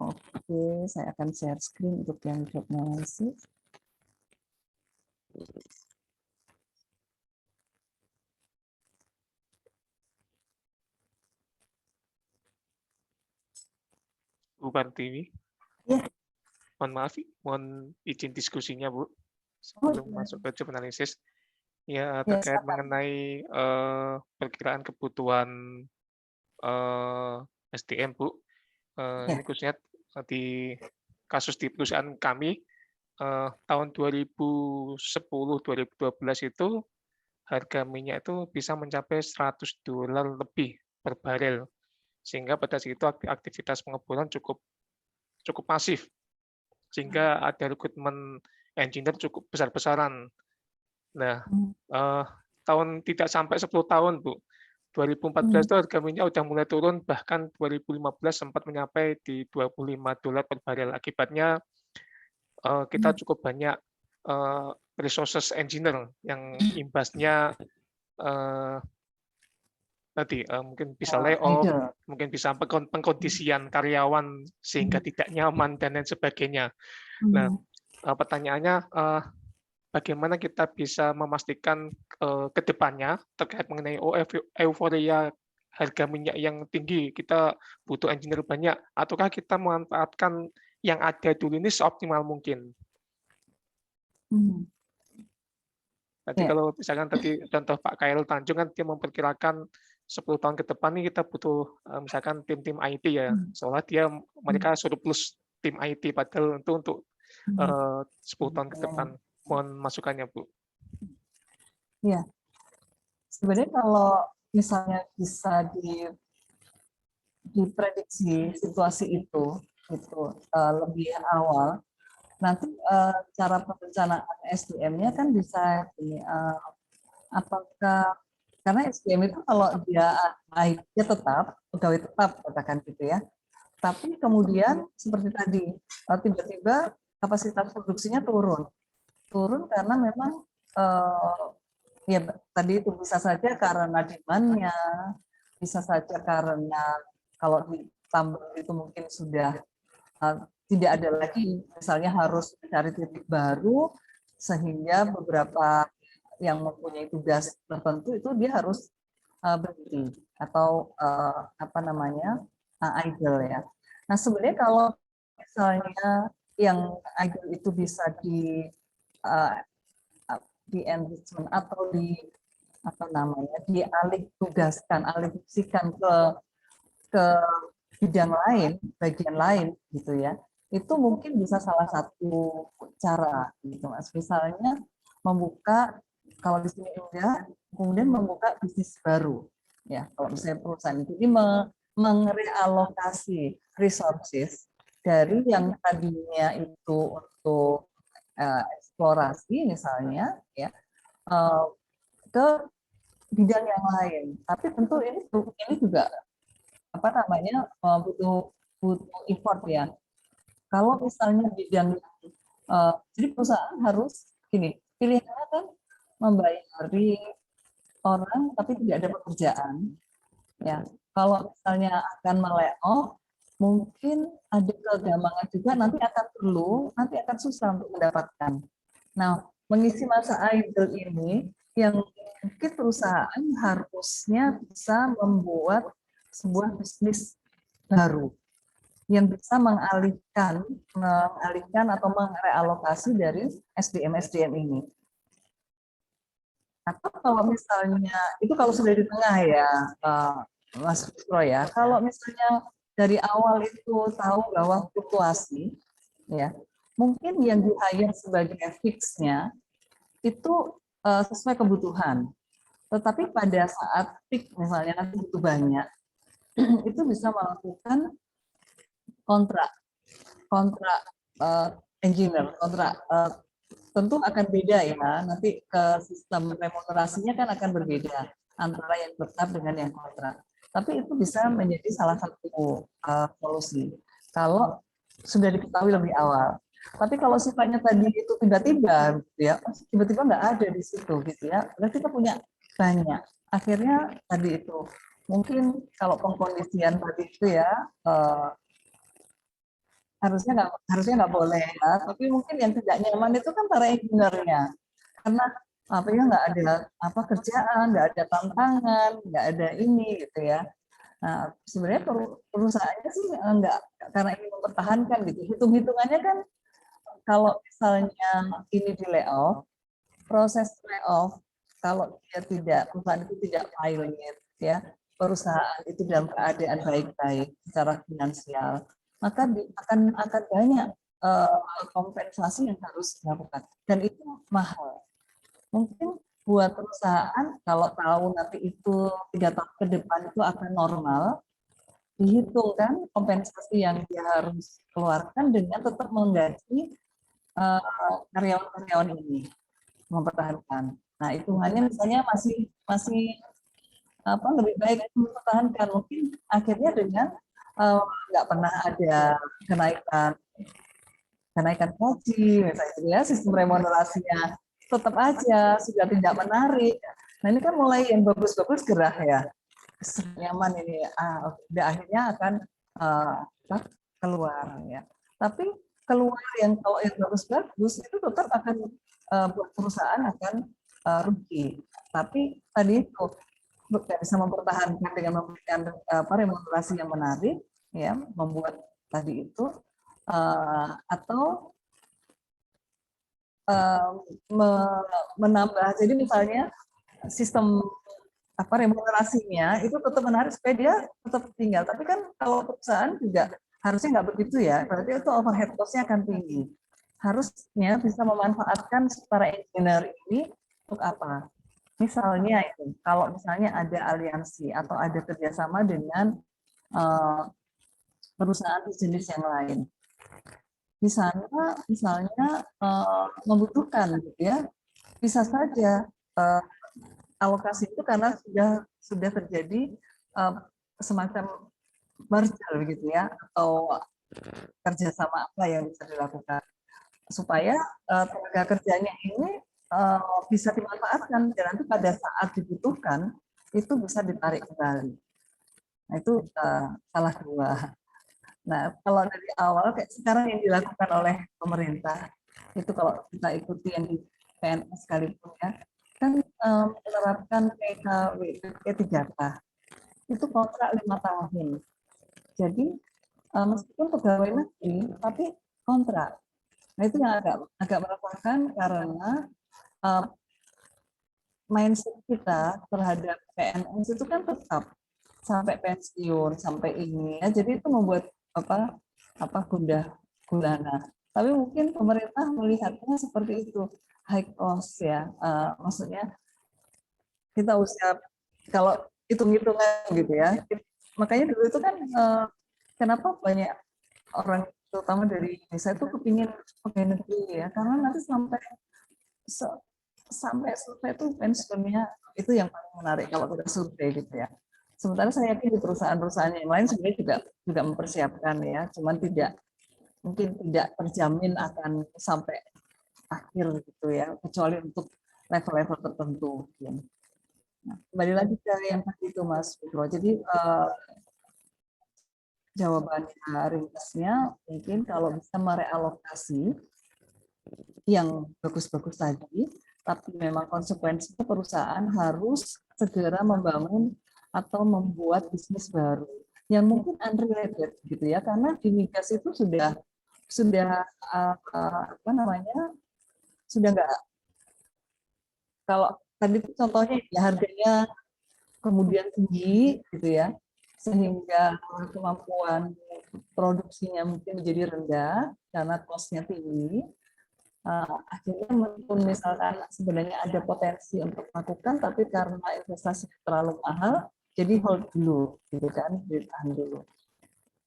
Oke, saya akan share screen untuk yang job analysis. Bu Kartiwi. Ya. Mohon maaf, mohon izin diskusinya, Bu. Sebelum masuk ke job analysis. Ya, terkait mengenai perkiraan kebutuhan SDM, Bu. Ini khususnya di kasus di perusahaan kami, tahun 2010-2012 itu harga minyak itu bisa mencapai $100 lebih per barel. Sehingga pada saat itu aktivitas pengeboran cukup masif. Sehingga ada rekrutmen engineer cukup besar-besaran. Nah, tahun tidak sampai 10 tahun, Bu. 2014 itu harga minyak udah mulai turun, bahkan 2015 sempat mencapai di $25 per barel. Akibatnya kita cukup banyak resources engineer yang imbasnya tadi mungkin bisa layoff, idle. mungkin bisa pengkondisian karyawan sehingga tidak nyaman dan lain sebagainya. Nah, pertanyaannya bagaimana kita bisa memastikan ke depannya terkait mengenai euforia harga minyak yang tinggi, kita butuh engineer banyak, ataukah kita memanfaatkan yang ada dulu ini seoptimal mungkin? Tadi Ya. kalau misalkan tadi contoh Pak Khairul Tanjung kan dia memperkirakan 10 tahun ke depan ini kita butuh misalkan tim-tim IT ya, soalnya mereka surplus tim IT padahal untuk 10 tahun ke depan. Mohon masukannya, Bu. Ya, sebenarnya kalau misalnya bisa diprediksi situasi itu lebih awal, nanti cara perencanaan SDM-nya kan bisa apakah karena SDM itu kalau dia tetap pegawai tetap katakan gitu ya, tapi kemudian seperti tadi tiba-tiba kapasitas produksinya turun karena memang ya tadi itu bisa saja karena demand-nya, bisa saja karena kalau ditambah itu mungkin sudah tidak ada lagi, misalnya harus mencari titik baru sehingga beberapa yang mempunyai tugas tertentu itu dia harus berhenti atau idle ya. Nah sebenarnya kalau misalnya yang idle itu bisa di enrichment atau dialih tugaskan, alih fungsikan ke bidang lain, bagian lain gitu ya. Itu mungkin bisa salah satu cara gitu Mas. Misalnya membuka, kalau di sini enggak, kemudian membuka bisnis baru. Ya, kalau misalnya perusahaan itu merealokasi resources dari yang tadinya itu untuk eksplorasi misalnya ya ke bidang yang lain. Tapi tentu ini juga butuh effort ya. Kalau misalnya bidang jadi perusahaan harus pilihannya kan membayari orang tapi tidak ada pekerjaan. Ya, kalau misalnya akan melay-off, mungkin ada kegambangan juga nanti akan susah untuk mendapatkan. Nah, mengisi masa idle ini yang mungkin perusahaan harusnya bisa membuat sebuah bisnis baru yang bisa mengalihkan atau merealokasi dari SDM ini. Atau kalau misalnya itu kalau sudah di tengah ya, Mas Fitro ya. Kalau misalnya dari awal itu tahu bahwa fluktuasi, ya mungkin yang di-hire sebagai fix-nya itu sesuai kebutuhan. Tetapi pada saat peak misalnya nanti butuh banyak, itu bisa melakukan kontrak engineer, tentu akan beda ya. Nanti ke sistem remunerasinya kan akan berbeda antara yang tetap dengan yang kontrak. Tapi itu bisa menjadi salah satu solusi kalau sudah diketahui lebih awal. Tapi kalau sifatnya tadi itu tiba-tiba, ya tiba-tiba nggak ada di situ gitu ya. Berarti kita punya banyak. Akhirnya tadi itu mungkin kalau pengkondisian tadi itu ya harusnya nggak boleh ya, tapi mungkin yang tidak nyaman itu kan para engineer-nya karena nggak ada kerjaan, nggak ada tantangan, nggak ada ini gitu ya. Nah sebenarnya perusahaannya sih nggak, karena ingin mempertahankan gitu, hitung-hitungannya kan kalau misalnya ini di layoff, proses layoff kalau perusahaan itu tidak pilot ya, perusahaan itu dalam keadaan baik-baik secara finansial, maka akan banyak kompensasi yang harus dilakukan dan itu mahal. Mungkin buat perusahaan kalau tahu nanti itu 3 tahun ke depan itu akan normal, dihitung kan kompensasi yang dia harus keluarkan dengan tetap menggaji karyawan-karyawan ini, mempertahankan. Nah hitungannya misalnya masih lebih baik mempertahankan, mungkin akhirnya dengan nggak pernah ada kenaikan kenaikan gaji, misalnya gitu ya, sistem remunerasinya tetap aja sudah tidak menarik. Nah ini kan mulai yang bagus-bagus gerah ya, nyaman ini, udah akhirnya akan keluar ya. Tapi keluar yang kalau yang bagus-bagus itu tetap akan buat perusahaan akan rugi. Tapi tadi itu tidak bisa mempertahankan dengan memberikan remunerasi yang menarik, ya, membuat tadi itu atau menambah. Jadi misalnya sistem remunerasinya itu tetap menarik supaya dia tetap tinggal. Tapi kan kalau perusahaan juga harusnya nggak begitu ya. Berarti itu overhead cost-nya akan tinggi. Harusnya bisa memanfaatkan para engineer ini untuk apa? Misalnya itu, kalau misalnya ada aliansi atau ada kerjasama dengan perusahaan jenis yang lain. Di sana misalnya membutuhkan gitu ya, bisa saja alokasi itu karena sudah terjadi semacam merger begitu ya, atau kerjasama apa yang bisa dilakukan supaya tenaga kerjanya ini bisa dimanfaatkan dan nanti pada saat dibutuhkan itu bisa ditarik kembali. Nah itu salah dua. Nah kalau dari awal kayak sekarang yang dilakukan oleh pemerintah itu kalau kita ikuti yang di PNS sekalipun ya, kan menerapkan PKW P3K itu kontrak 5 tahun. Jadi meskipun pegawai negeri tapi kontrak. Nah itu yang agak meresahkan karena mindset kita terhadap PNS itu kan tetap sampai pensiun, sampai ini ya. Jadi itu membuat gundah gulana. Tapi mungkin pemerintah melihatnya seperti itu, high cost ya. Maksudnya kita usia kalau hitung-hitungan gitu ya. Makanya dulu itu kan kenapa banyak orang terutama dari Indonesia itu kepingin pegawai negeri ya, karena nanti sampai survei itu pensiunnya itu yang paling menarik kalau kita survei gitu ya. Sementara saya yakin di perusahaan-perusahaan yang lain sebenarnya juga mempersiapkan ya, cuman mungkin tidak terjamin akan sampai akhir gitu ya, kecuali untuk level-level tertentu. Nah, kembali lagi ke yang tadi itu Mas Fikro. Jadi jawabannya ringkasnya mungkin kalau bisa merealokasi yang bagus-bagus tadi, tapi memang konsekuensinya perusahaan harus segera membangun atau membuat bisnis baru yang mungkin unrelated gitu ya, karena di migas itu sudah nggak, kalau tadi contohnya ya harganya kemudian tinggi gitu ya, sehingga kemampuan produksinya mungkin menjadi rendah karena cost-nya tinggi. Akhirnya meskipun misalkan sebenarnya ada potensi untuk melakukan, tapi karena investasi terlalu mahal, jadi hold dulu, gitu kan, ditahan dulu.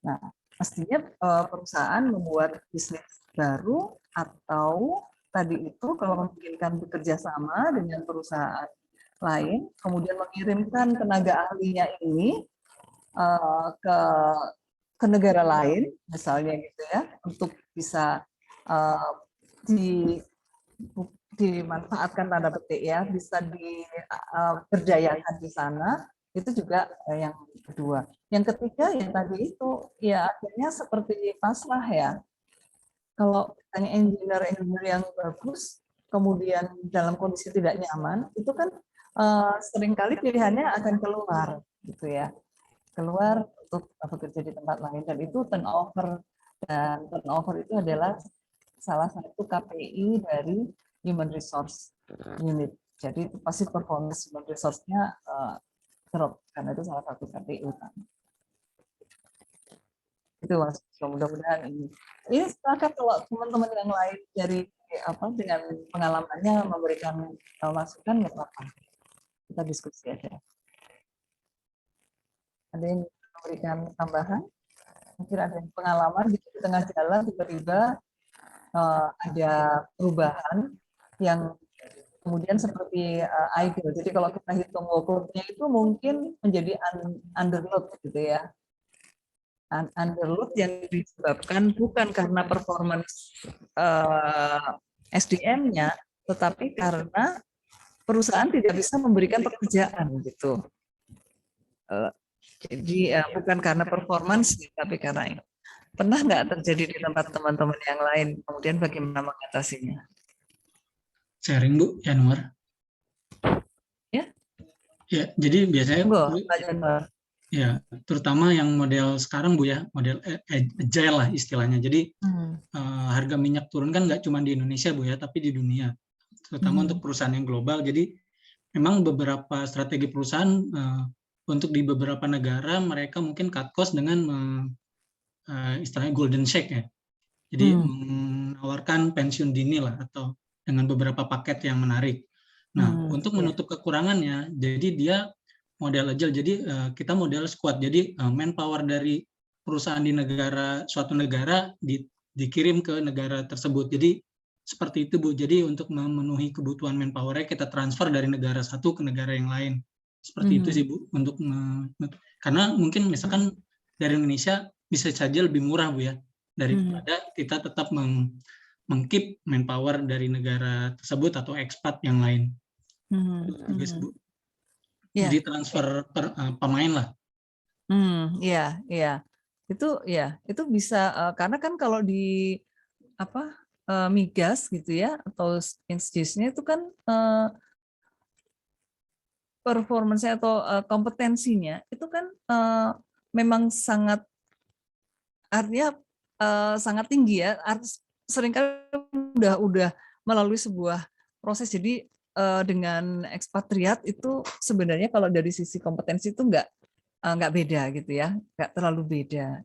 Nah, mestinya perusahaan membuat bisnis baru atau tadi itu kalau memungkinkan bekerja sama dengan perusahaan lain, kemudian mengirimkan tenaga ahlinya ini ke negara lain, misalnya gitu ya, untuk bisa dimanfaatkan tanda petik ya, bisa diberdayakan di sana, itu juga yang kedua. Yang ketiga yang tadi itu ya akhirnya seperti pasrah ya. Kalau tanya engineer yang bagus, kemudian dalam kondisi tidak nyaman, itu kan seringkali pilihannya akan keluar gitu ya, keluar untuk bekerja di tempat lain, dan itu turnover, dan turnover itu adalah salah satu KPI dari Human Resource Unit. Jadi itu pasti performance human resource-nya drop, karena itu salah satu KPI utama. Itu Mas, mudah-mudahan ini sepakat kalau teman-teman yang lain dari dengan pengalamannya memberikan masukan, nggak apa-apa, kita diskusi aja. Ada yang memberikan tambahan? Mungkin ada yang pengalaman di tengah jalan tiba-tiba ada perubahan yang kemudian seperti ideal. Jadi kalau kita hitung workload-nya itu mungkin menjadi underload gitu ya. underload yang disebabkan bukan karena performance SDM-nya, tetapi karena perusahaan tidak bisa memberikan pekerjaan gitu. Jadi bukan karena performance, tapi karena ini. Pernah nggak terjadi di tempat teman-teman yang lain? Kemudian bagaimana mengatasinya? Sharing Bu, Januar. Ya. Ya, jadi biasanya Monggo, Pak Januar. ya, terutama yang model sekarang Bu ya, model agile lah istilahnya. Jadi harga minyak turun kan nggak cuma di Indonesia Bu ya, tapi di dunia, terutama untuk perusahaan yang global. Jadi memang beberapa strategi perusahaan untuk di beberapa negara mereka mungkin cut cost dengan istilahnya golden shake ya. Jadi menawarkan pensiun dini lah atau dengan beberapa paket yang menarik. Nah, untuk menutup kekurangannya, jadi dia model agile. Jadi kita model squad. Jadi manpower dari perusahaan di suatu negara dikirim ke negara tersebut. Jadi seperti itu Bu. Jadi untuk memenuhi kebutuhan manpower-nya kita transfer dari negara satu ke negara yang lain. Seperti itu sih Bu. Karena mungkin misalkan dari Indonesia bisa saja lebih murah Bu ya, daripada kita tetap meng-keep manpower dari negara tersebut atau expat yang lain. Bu. Jadi transfer pemain lah. Iya, iya. Itu bisa karena kan kalau di migas gitu ya atau instisnya itu kan performance-nya atau kompetensinya itu kan memang sangat artinya sangat tinggi ya. Seringkali udah melalui sebuah proses. Jadi dengan ekspatriat itu sebenarnya kalau dari sisi kompetensi itu nggak beda gitu ya, nggak terlalu beda.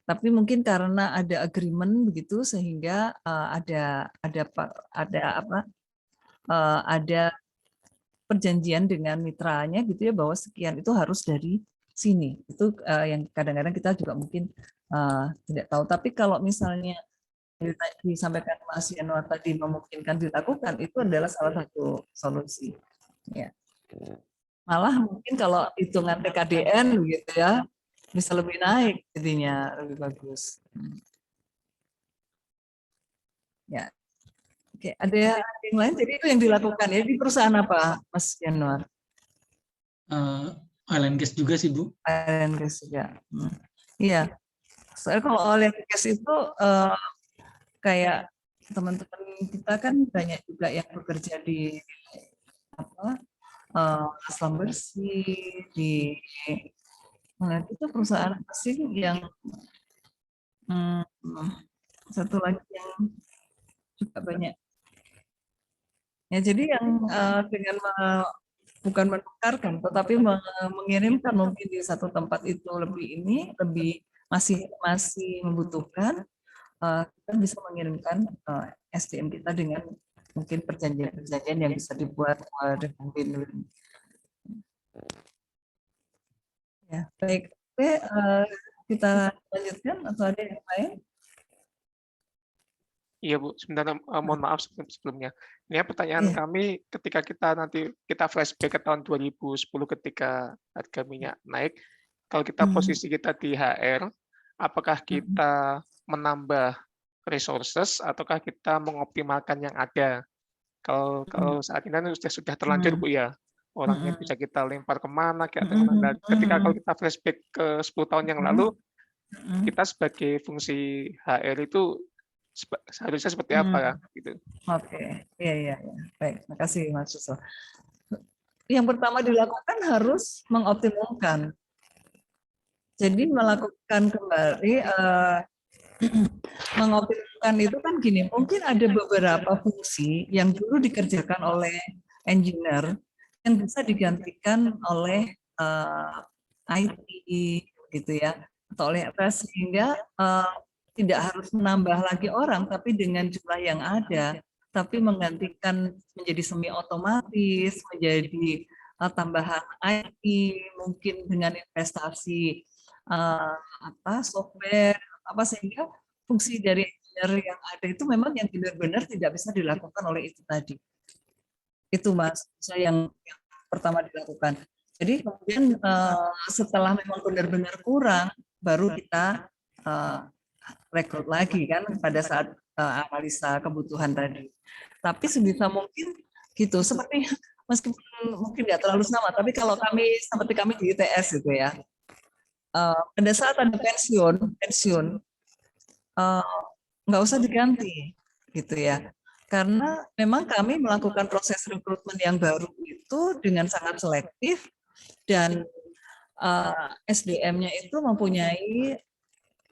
Tapi mungkin karena ada agreement begitu sehingga ada perjanjian dengan mitranya gitu ya bahwa sekian itu harus dari sini. Itu yang kadang-kadang kita juga mungkin tidak tahu. Tapi kalau misalnya disampaikan Mas Yanuar tadi memungkinkan dilakukan, itu adalah salah satu solusi. Ya. Malah mungkin kalau hitungan PKDN gitu ya bisa lebih naik jadinya lebih bagus. Ya. Oke, ada yang lain? Jadi itu yang dilakukan ya di perusahaan apa, Mas Yanuar? Oil and gas juga sih Bu. Oil and gas juga. Iya. Soalnya kalau oil and gas itu kayak teman-teman kita kan banyak juga yang bekerja di aslam bersih, di itu perusahaan apa sih yang satu lagi yang juga banyak. Ya, jadi yang dengan bukan menukarkan, tetapi mengirimkan mungkin di satu tempat itu lebih masih membutuhkan, kita bisa mengirimkan SDM kita dengan mungkin perjanjian-perjanjian yang bisa dibuat dengan win-win. Ya, baik. Oke, kita lanjutkan atau ada yang lain? Iya Bu, sebenarnya mohon maaf sebelumnya. Ini pertanyaan kami ketika kita flashback ke tahun 2010 ketika harga minyak naik, kalau kita posisi kita di HR, apakah kita menambah resources ataukah kita mengoptimalkan yang ada? Kalau saat ini sudah terlanjur Bu ya, orangnya bisa kita lempar kemana, ketika kalau kita flashback ke 10 tahun yang lalu, kita sebagai fungsi HR itu seharusnya seperti apa ya gitu. Oke, iya. Baik, terima kasih Mas Suso. Yang pertama dilakukan harus mengoptimalkan. Jadi melakukan kembali mengoptimalkan itu kan gini, mungkin ada beberapa fungsi yang dulu dikerjakan oleh engineer yang bisa digantikan oleh IT gitu ya, atau oleh sehingga tidak harus menambah lagi orang, tapi dengan jumlah yang ada, tapi menggantikan menjadi semi otomatis, menjadi tambahan IT, mungkin dengan investasi software, sehingga fungsi dari engineer yang ada itu memang yang benar-benar tidak bisa dilakukan oleh itu tadi. Itu Mas, yang pertama dilakukan. Jadi kemudian setelah memang benar-benar kurang, baru kita rekrut lagi kan pada saat analisa kebutuhan tadi. Tapi sebisa mungkin gitu, seperti meskipun mungkin nggak terlalu sama, tapi kalau kami seperti kami di ITS gitu ya, pada saat ada pensiun nggak usah diganti gitu ya, karena memang kami melakukan proses rekrutmen yang baru itu dengan sangat selektif dan SDM-nya itu mempunyai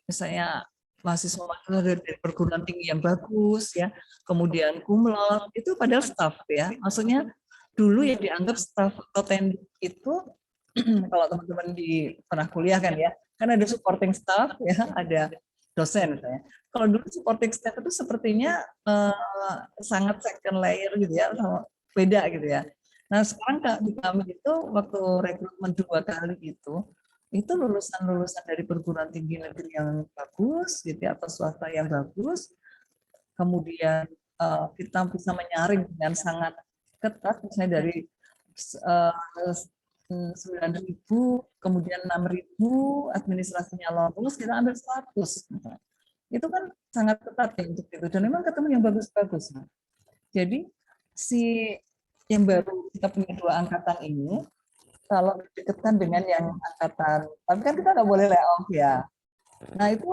misalnya mahasiswa dari perguruan tinggi yang bagus ya, kemudian cum laude itu padahal staff ya, maksudnya dulu yang dianggap staff atau tendik itu kalau teman-teman pernah kuliah kan ya, kan ada supporting staff ya, ada dosen misalnya. Kalau dulu supporting staff itu sepertinya sangat second layer gitu ya, beda gitu ya. Nah sekarang di kami itu waktu rekrutmen 2 kali itu lulusan-lulusan dari perguruan tinggi negeri yang bagus gitu ya, atau swasta yang bagus, kemudian kita bisa menyaring dengan sangat ketat, misalnya dari 9.000, kemudian 6.000 administrasinya lolos, kita ambil 100. Itu kan sangat ketat ya untuk itu, dan memang ketemu yang bagus-bagus. Jadi yang baru kita punya 2 angkatan ini, kalau didekatkan dengan yang angkatan, tapi kan kita nggak boleh layoff ya. Nah itu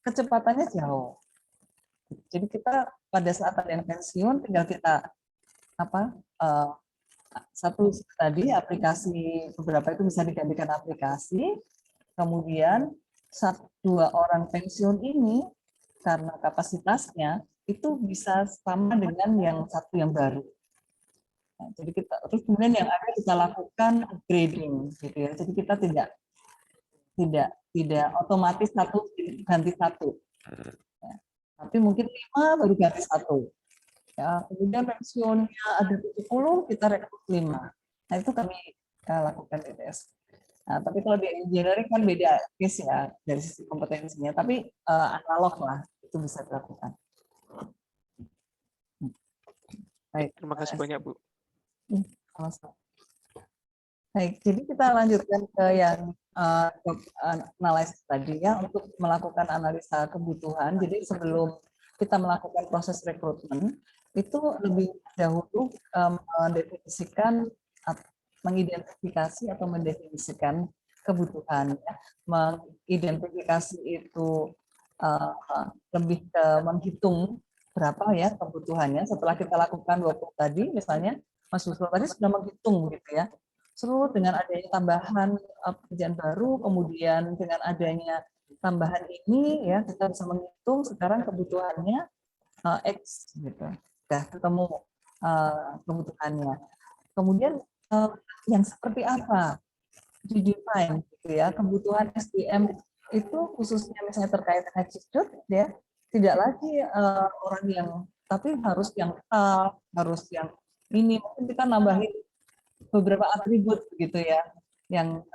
kecepatannya jauh. Jadi kita pada saat ada yang pensiun, tinggal kita satu tadi aplikasi, beberapa itu bisa digantikan aplikasi, kemudian 1-2 orang pensiun ini karena kapasitasnya itu bisa sama dengan yang satu yang baru. Nah, jadi kita terus kemudian yang ada kita lakukan upgrading gitu ya. Jadi kita tidak otomatis satu ganti satu. Ya. Tapi mungkin 5 baru ganti 1. Ya, kemudian pensiunnya ada 70, kita rekrut 5. Nah, itu kami lakukan di ITS. Nah, tapi kalau di engineering kan beda case ya dari sisi kompetensinya, tapi analog lah itu bisa dilakukan. Baik, Terima kasih banyak, Bu. Baik, jadi kita lanjutkan ke yang analisis tadi ya, untuk melakukan analisa kebutuhan. Jadi sebelum kita melakukan proses rekrutmen, itu lebih dahulu mengidentifikasi atau mendefinisikan kebutuhan. Ya. Mengidentifikasi itu lebih ke menghitung berapa ya kebutuhannya. Setelah kita lakukan waktu tadi, misalnya Mas Busro tadi sudah menghitung gitu ya. Seluruh dengan adanya tambahan pekerjaan baru, kemudian dengan adanya tambahan ini ya kita bisa menghitung sekarang kebutuhannya X gitu. Sudah ketemu kebutuhannya. Kemudian yang seperti apa di-define gitu ya, kebutuhan SDM itu khususnya misalnya terkait attitude ya, tidak lagi orang yang, tapi harus yang harus yang ini, mungkin kita nambahin beberapa atribut gitu ya, yang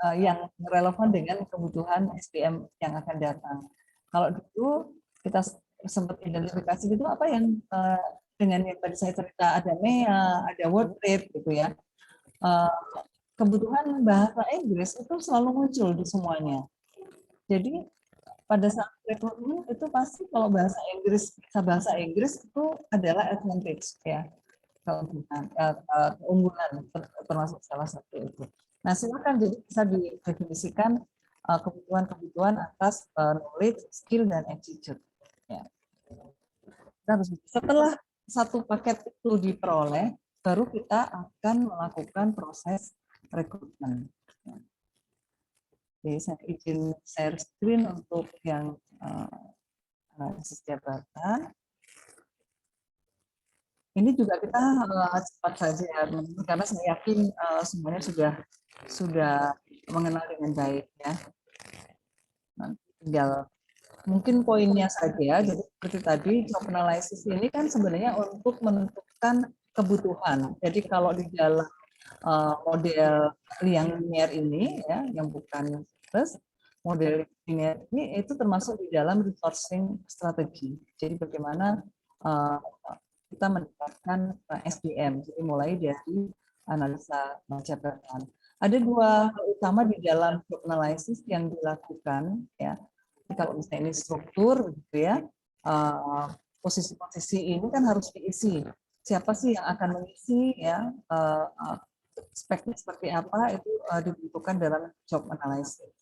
relevan dengan kebutuhan SDM yang akan datang. Kalau dulu kita sempat identifikasi itu apa yang dengan yang tadi saya cerita, ada MEA, ada word rate gitu ya. Kebutuhan bahasa Inggris itu selalu muncul di semuanya. Jadi pada saat rekrutmen itu pasti kalau bahasa Inggris itu adalah advantage ya. Keunggulan termasuk salah satu itu. Nah, silakan jadi bisa didefinisikan kebutuhan-kebutuhan atas knowledge, skill, dan attitude. Ya. Setelah satu paket itu diperoleh, baru kita akan melakukan proses rekrutmen. Jadi saya izin share screen untuk yang analisis jabatan. Ini juga kita cepat saja karena saya yakin semuanya sudah mengenal dengan baik ya. Nah, tinggal mungkin poinnya saja. Jadi seperti tadi job analysis ini kan sebenarnya untuk menentukan kebutuhan. Jadi kalau di dalam model yang linear ini ya, yang bukan plus model linear ini itu termasuk di dalam resourcing strategi. Jadi bagaimana kita mendapatkan SDM, jadi mulai dari analisa jabatan. Ada 2 hal utama di dalam job analysis yang dilakukan, ya. Kalau misalnya ini struktur, gitu ya, posisi-posisi ini kan harus diisi. Siapa sih yang akan mengisi, ya, speknya seperti apa, itu dibutuhkan dalam job analysis.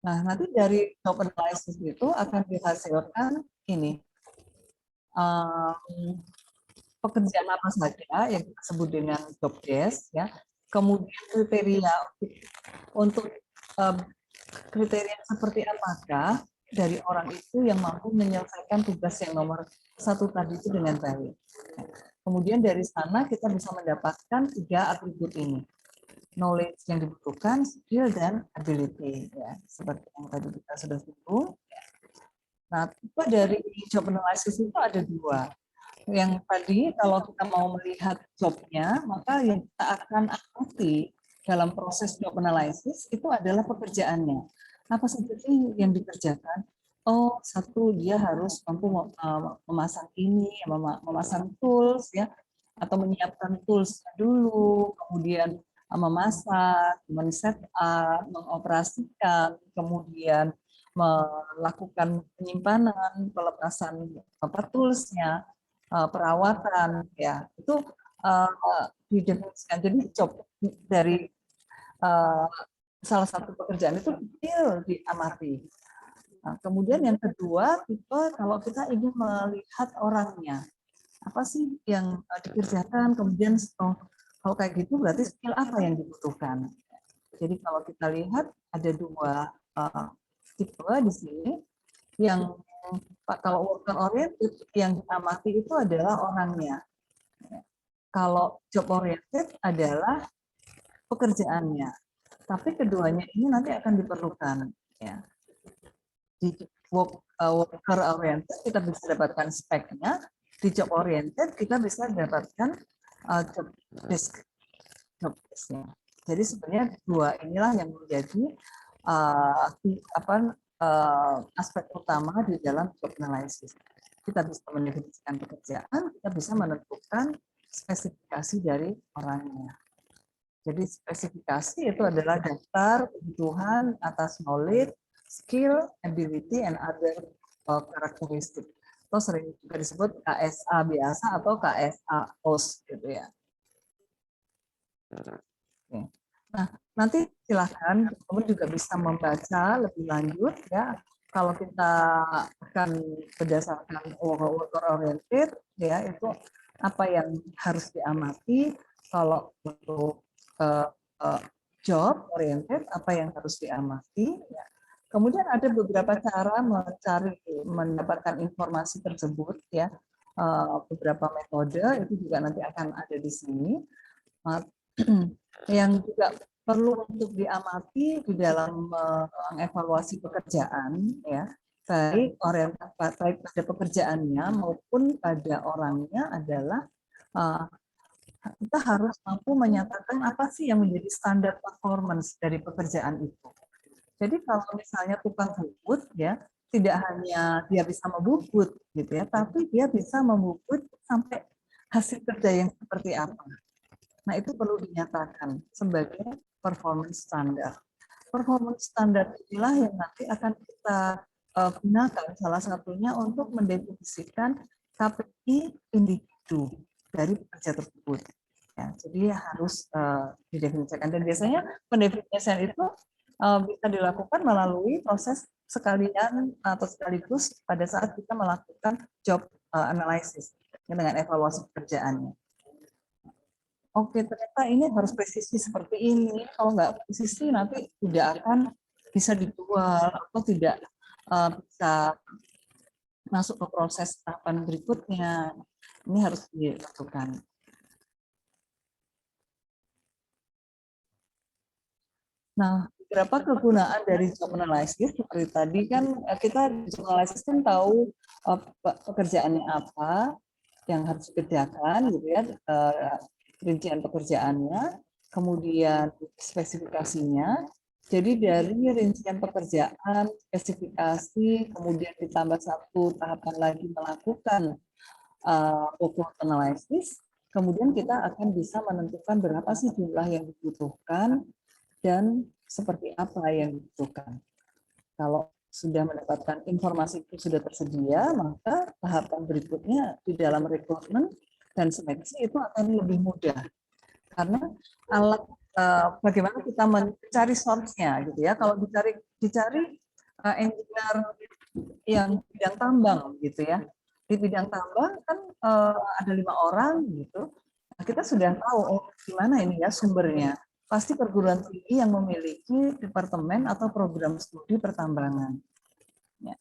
Nah, nanti dari job analysis itu akan dihasilkan ini, pekerjaan apa saja yang kita sebut dengan job desk, ya. Kemudian kriteria untuk kriteria seperti apakah dari orang itu yang mampu menyelesaikan tugas yang nomor 1 tadi itu dengan baik. Kemudian dari sana kita bisa mendapatkan 3 atribut ini. Knowledge yang dibutuhkan, skill, dan ability. Ya, seperti yang tadi kita sudah singgung. Nah, tipe dari job analysis itu ada 2. Yang tadi kalau kita mau melihat jobnya, maka yang kita akan amati dalam proses job analysis itu adalah pekerjaannya. Apa saja sih yang dikerjakan? Oh, satu, dia harus mampu memasang ini, memasang tools, ya, atau menyiapkan tools dulu, kemudian memasak, men-set up, mengoperasikan, kemudian melakukan penyimpanan, pelepasan toolsnya, perawatan, ya, itu didefinisikan. Jadi job dari salah satu pekerjaan itu detail diamati. Nah, kemudian yang kedua, tipe kalau kita ingin melihat orangnya, apa sih yang dikerjakan, kemudian kalau kayak gitu berarti skill apa yang dibutuhkan. Jadi kalau kita lihat ada 2 tipe di sini. Yang kalau worker oriented yang diamati itu adalah orangnya. Kalau job oriented adalah pekerjaannya. Tapi keduanya ini nanti akan diperlukan, ya. Di worker oriented kita bisa dapatkan speknya, di job oriented kita bisa dapatkan job desk-nya. Jadi sebenarnya 2 inilah yang menjadi aspek utama di dalam job analysis. Kita bisa mendefinisikan pekerjaan, kita bisa menentukan spesifikasi dari orangnya. Jadi spesifikasi itu adalah daftar kebutuhan atas knowledge, skill, ability, and other characteristic. Atau sering juga disebut KSA biasa atau KSA OS gitu ya. Nah, nanti silahkan teman-teman juga bisa membaca lebih lanjut ya. Kalau kita akan berdasarkan worker oriented ya, itu apa yang harus diamati. Kalau untuk job oriented apa yang harus diamati ya. Kemudian ada beberapa cara mendapatkan informasi tersebut ya. Beberapa metode itu juga nanti akan ada di sini. Yang juga perlu untuk diamati di dalam mengevaluasi pekerjaan ya, baik pada pekerjaannya maupun pada orangnya adalah kita harus mampu menyatakan apa sih yang menjadi standar performance dari pekerjaan itu. Jadi kalau misalnya tukang bubut ya, tidak hanya dia bisa membubut gitu ya, tapi dia bisa membubut sampai hasil kerja yang seperti apa. Nah, itu perlu dinyatakan sebagai performance standar. Performance standar inilah yang nanti akan kita gunakan salah satunya untuk mendefinisikan KPI individu dari pekerja tersebut. Ya, jadi harus didefinisikan. Dan biasanya pendefinisian itu bisa dilakukan melalui proses sekalian atau sekaligus pada saat kita melakukan job analysis dengan evaluasi pekerjaannya. Oke, ternyata ini harus presisi seperti ini. Kalau nggak presisi nanti tidak akan bisa dijual atau tidak bisa masuk ke proses tahapan berikutnya. Ini harus dilakukan. Nah, beberapa kegunaan dari job analysis seperti tadi kan kita di job analysis kan tahu pekerjaannya apa yang harus dikerjakan gitu ya, rincian pekerjaannya, kemudian spesifikasinya. Jadi dari rincian pekerjaan, spesifikasi, kemudian ditambah 1 tahapan lagi melakukan workload analysis, kemudian kita akan bisa menentukan berapa sih jumlah yang dibutuhkan dan seperti apa yang dibutuhkan. Kalau sudah mendapatkan informasi itu sudah tersedia, maka tahapan berikutnya di dalam rekrutmen dan seleksi itu akan lebih mudah. Karena alat bagaimana kita mencari source-nya gitu ya. Kalau dicari engineer yang bidang tambang gitu ya. Di bidang tambang kan ada 5 orang gitu. Nah, kita sudah tahu oh gimana ini ya sumbernya. Pasti perguruan tinggi yang memiliki departemen atau program studi pertambangan. Ya.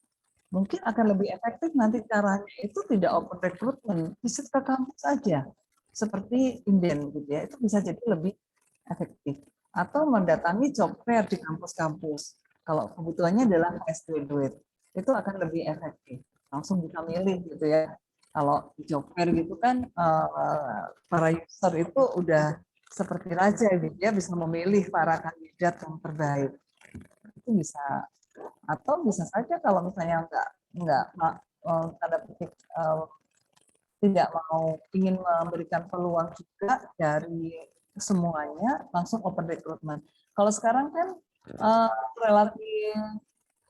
Mungkin akan lebih efektif nanti caranya itu tidak open recruitment, visit ke kampus saja, seperti Inden gitu ya, itu bisa jadi lebih efektif. Atau mendatangi job fair di kampus-kampus. Kalau kebutuhannya adalah fresh graduate, itu akan lebih efektif. Langsung bisa milih gitu ya. Kalau di job fair gitu kan para user itu udah seperti raja gitu ya, bisa memilih para kandidat yang terbaik. Itu bisa, atau bisa saja kalau misalnya enggak tanda petik tidak mau ingin memberikan peluang juga dari semuanya, langsung open recruitment. Kalau sekarang kan relatif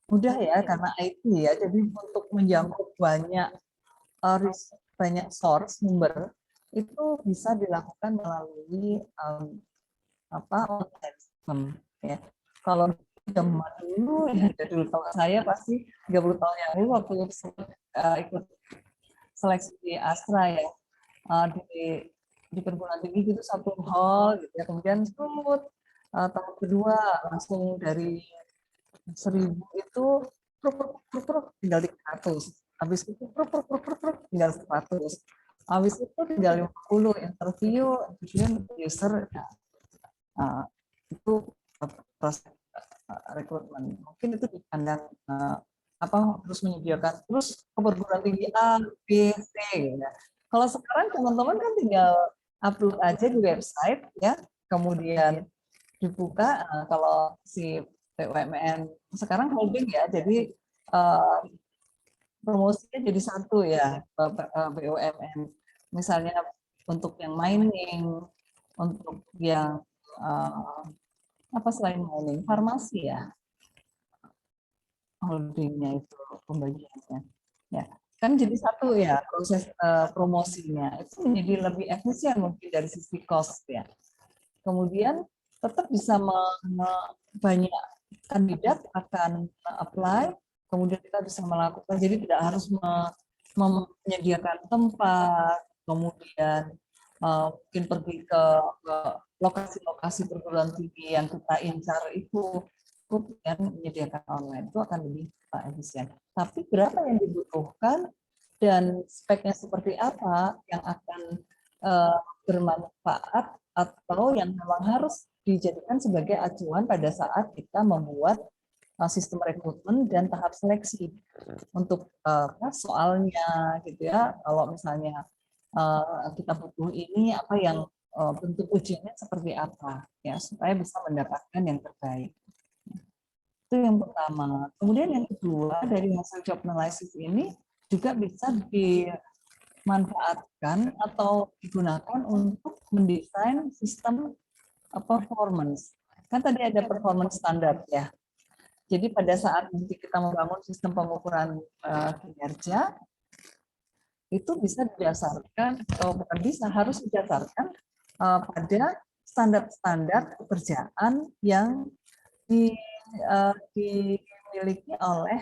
mudah ya karena IT ya, jadi untuk menjangkau banyak source sumber itu bisa dilakukan melalui online system ya. Kalau zaman dulu ya dulu kalau saya pasti 30 tahun yang lalu waktu ikut seleksi di Astra ya di perguruan tinggi itu satu hall gitu ya, kemudian tahun kedua langsung dari 1000 itu tinggal 300, habis itu tinggal 100, habis itu tinggal 50 interview user. Itu proses rekrutmen. Mungkin itu dipandang harus menyediakan terus ke perguruan tinggi A, B, C gitu. Kalau sekarang teman-teman kan tinggal upload aja di website ya, kemudian dibuka kalau si BUMN sekarang holding ya, jadi promosinya jadi satu ya BUMN. Misalnya untuk yang mining, untuk yang selain mining, farmasi ya, holdingnya itu pembagiannya. Ya, kan jadi satu ya proses promosinya itu menjadi lebih efisien mungkin dari sisi cost ya. Kemudian tetap bisa banyak kandidat akan apply, kemudian kita bisa melakukan, jadi tidak harus menyediakan tempat, kemudian mungkin pergi ke lokasi-lokasi perguruan tinggi yang kita incar itu, kemudian menyediakan online itu akan lebih efisien. Tapi berapa yang dibutuhkan dan speknya seperti apa yang akan bermanfaat atau yang memang harus dijadikan sebagai acuan pada saat kita membuat sistem rekrutmen dan tahap seleksi untuk soalnya gitu ya. Kalau misalnya kita butuh ini, apa yang bentuk ujiannya seperti apa ya, supaya bisa mendapatkan yang terbaik. Itu yang pertama. Kemudian yang kedua, dari hasil job analysis ini juga bisa dimanfaatkan atau digunakan untuk mendesain sistem performance. Kan tadi ada performance standar ya. Jadi pada saat nanti kita membangun sistem pengukuran kinerja, itu bisa didasarkan, atau bukan bisa, harus didasarkan pada standar-standar pekerjaan yang dimiliki oleh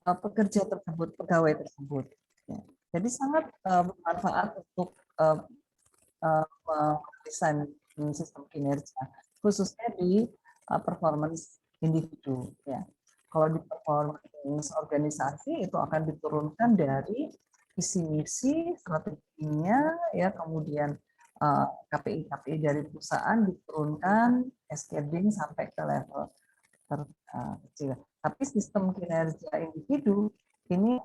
pekerja tersebut, pegawai tersebut. Jadi sangat bermanfaat untuk mendesain sistem kinerja, khususnya di performance individu. Ya. Kalau di performance organisasi itu akan diturunkan dari visi misi, strateginya, ya, kemudian KPI dari perusahaan diturunkan, cascading sampai ke level terkecil. Tapi sistem kinerja individu ini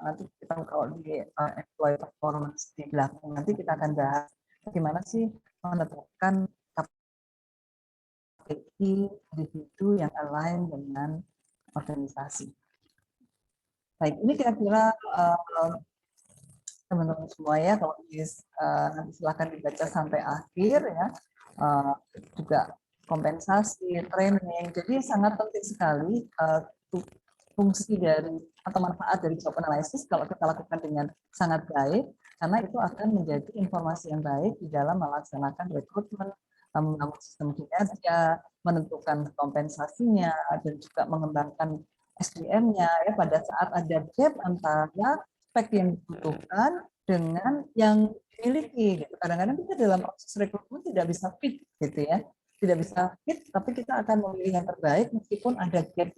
nanti kita kalau di employee performance di belakang nanti kita akan bahas bagaimana sih menetapkan KPI individu yang align dengan organisasi. Baik, ini kira-kira teman-teman semua ya, kalau nanti silakan dibaca sampai akhir ya, juga kompensasi, training, jadi sangat penting sekali fungsi dari atau manfaat dari job analysis kalau kita lakukan dengan sangat baik, karena itu akan menjadi informasi yang baik di dalam melaksanakan rekrutmen, membangun sistem kinerja, menentukan kompensasinya, dan juga mengembangkan SDM-nya ya pada saat ada gap antara spek yang dibutuhkan dengan yang dimiliki. Gitu. Kadang-kadang kita dalam proses rekrutmen tidak bisa fit, gitu ya, tidak bisa fit, tapi kita akan memilih yang terbaik meskipun ada gap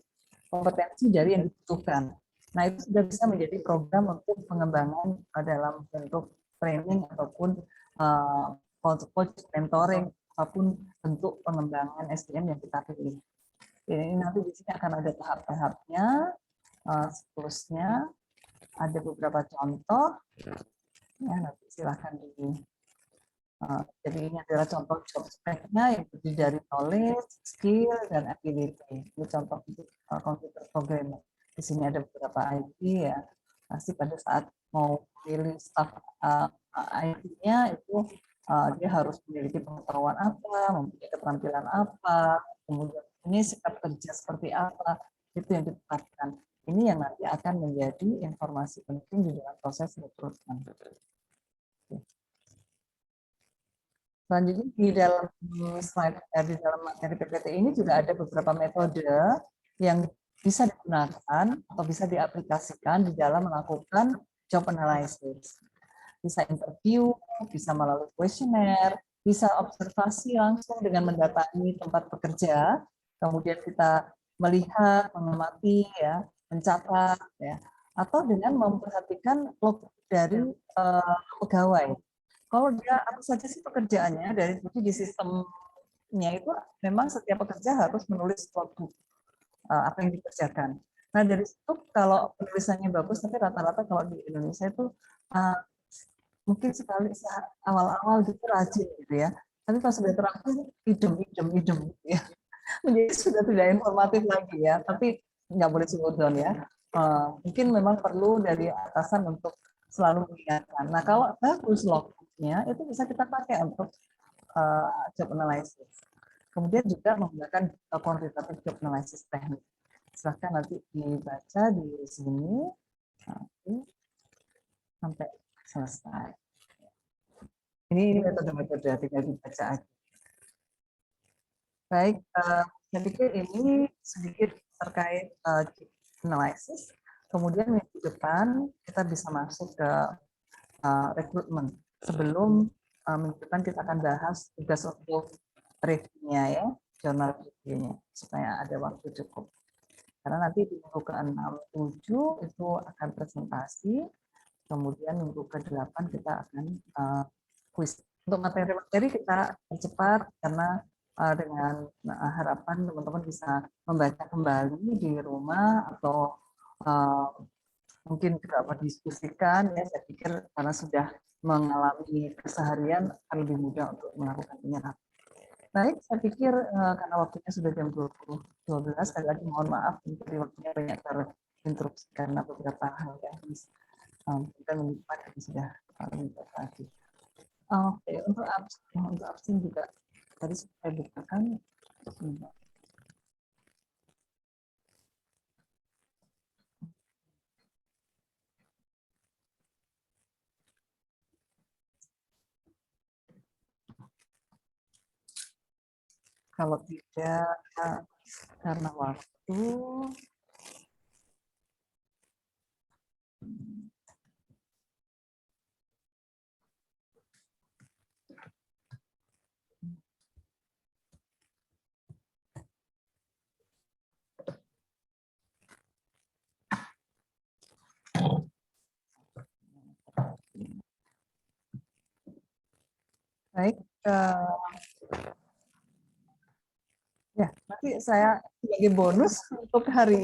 kompetensi dari yang dibutuhkan. Nah, itu sudah bisa menjadi program untuk pengembangan dalam bentuk training ataupun coach mentoring apapun bentuk pengembangan SDM yang kita pilih. Ini nanti di sini akan ada tahap-tahapnya, siklusnya, ada beberapa contoh. Ya, nanti silahkan di. Jadi ini adalah contoh job spec-nya yang terdiri dari knowledge, skill, dan ability. Ini contoh untuk computer programming. Di sini ada beberapa ID ya. Pasti pada saat mau pilih staff ID-nya itu dia harus memiliki pengetahuan apa, memiliki keterampilan apa, kemudian ini sikap kerja seperti apa, itu yang ditetapkan. Ini yang nanti akan menjadi informasi penting di dalam proses rekrutmen. Selanjutnya di dalam slide di dalam materi PPT ini juga ada beberapa metode yang bisa digunakan atau bisa diaplikasikan di dalam melakukan job analysis. Bisa interview, bisa melalui kuesioner, bisa observasi langsung dengan mendatangi tempat bekerja, kemudian kita melihat, mengamati, ya, mencatat, ya, atau dengan memperhatikan log dari pegawai. Kalau dia apa saja sih pekerjaannya dari di sistemnya itu memang setiap pekerja harus menulis logbook apa yang dikerjakan. Nah dari situ kalau penulisannya bagus, tapi rata-rata kalau di Indonesia itu mungkin sekali awal-awal gitu rajin gitu ya. Tapi pas sudah terakhir idem gitu ya. Menjadi sudah tidak informatif lagi ya. Tapi nggak boleh sudon ya. Mungkin memang perlu dari atasan untuk selalu mengingatkan. Nah kalau bagus logbooknya itu bisa kita pakai untuk job analysis. Kemudian juga menggunakan quantitative job analysis teknik. Silahkan nanti dibaca di sini sampai selesai. Ini metode-metode tinggal dibaca aja. Baik, saya pikir ini sedikit terkait analysis. Kemudian minggu depan kita bisa masuk ke rekrutmen. Sebelum minggu depan kita akan bahas tugas untuk review-nya ya, jurnal review-nya, supaya ada waktu cukup. Karena nanti di minggu ke-6, 7 itu akan presentasi, kemudian minggu ke-8 kita akan kuis. Untuk materi-materi kita percepat karena dengan harapan teman-teman bisa membaca kembali di rumah atau mungkin juga berdiskusikan ya. Saya pikir karena sudah mengalami keseharian akan lebih mudah untuk melakukan penyerapan. Baik, saya pikir karena waktunya sudah jam 20.12, sekali lagi mohon maaf untuk waktunya banyak terinterupsi karena beberapa hal yang kita melipat sudah terlibat lagi. Oke, untuk absen juga tadi saya bukakan. Kalau tidak karena waktu, baik. Ya, nanti saya sebagai bonus untuk hari ini.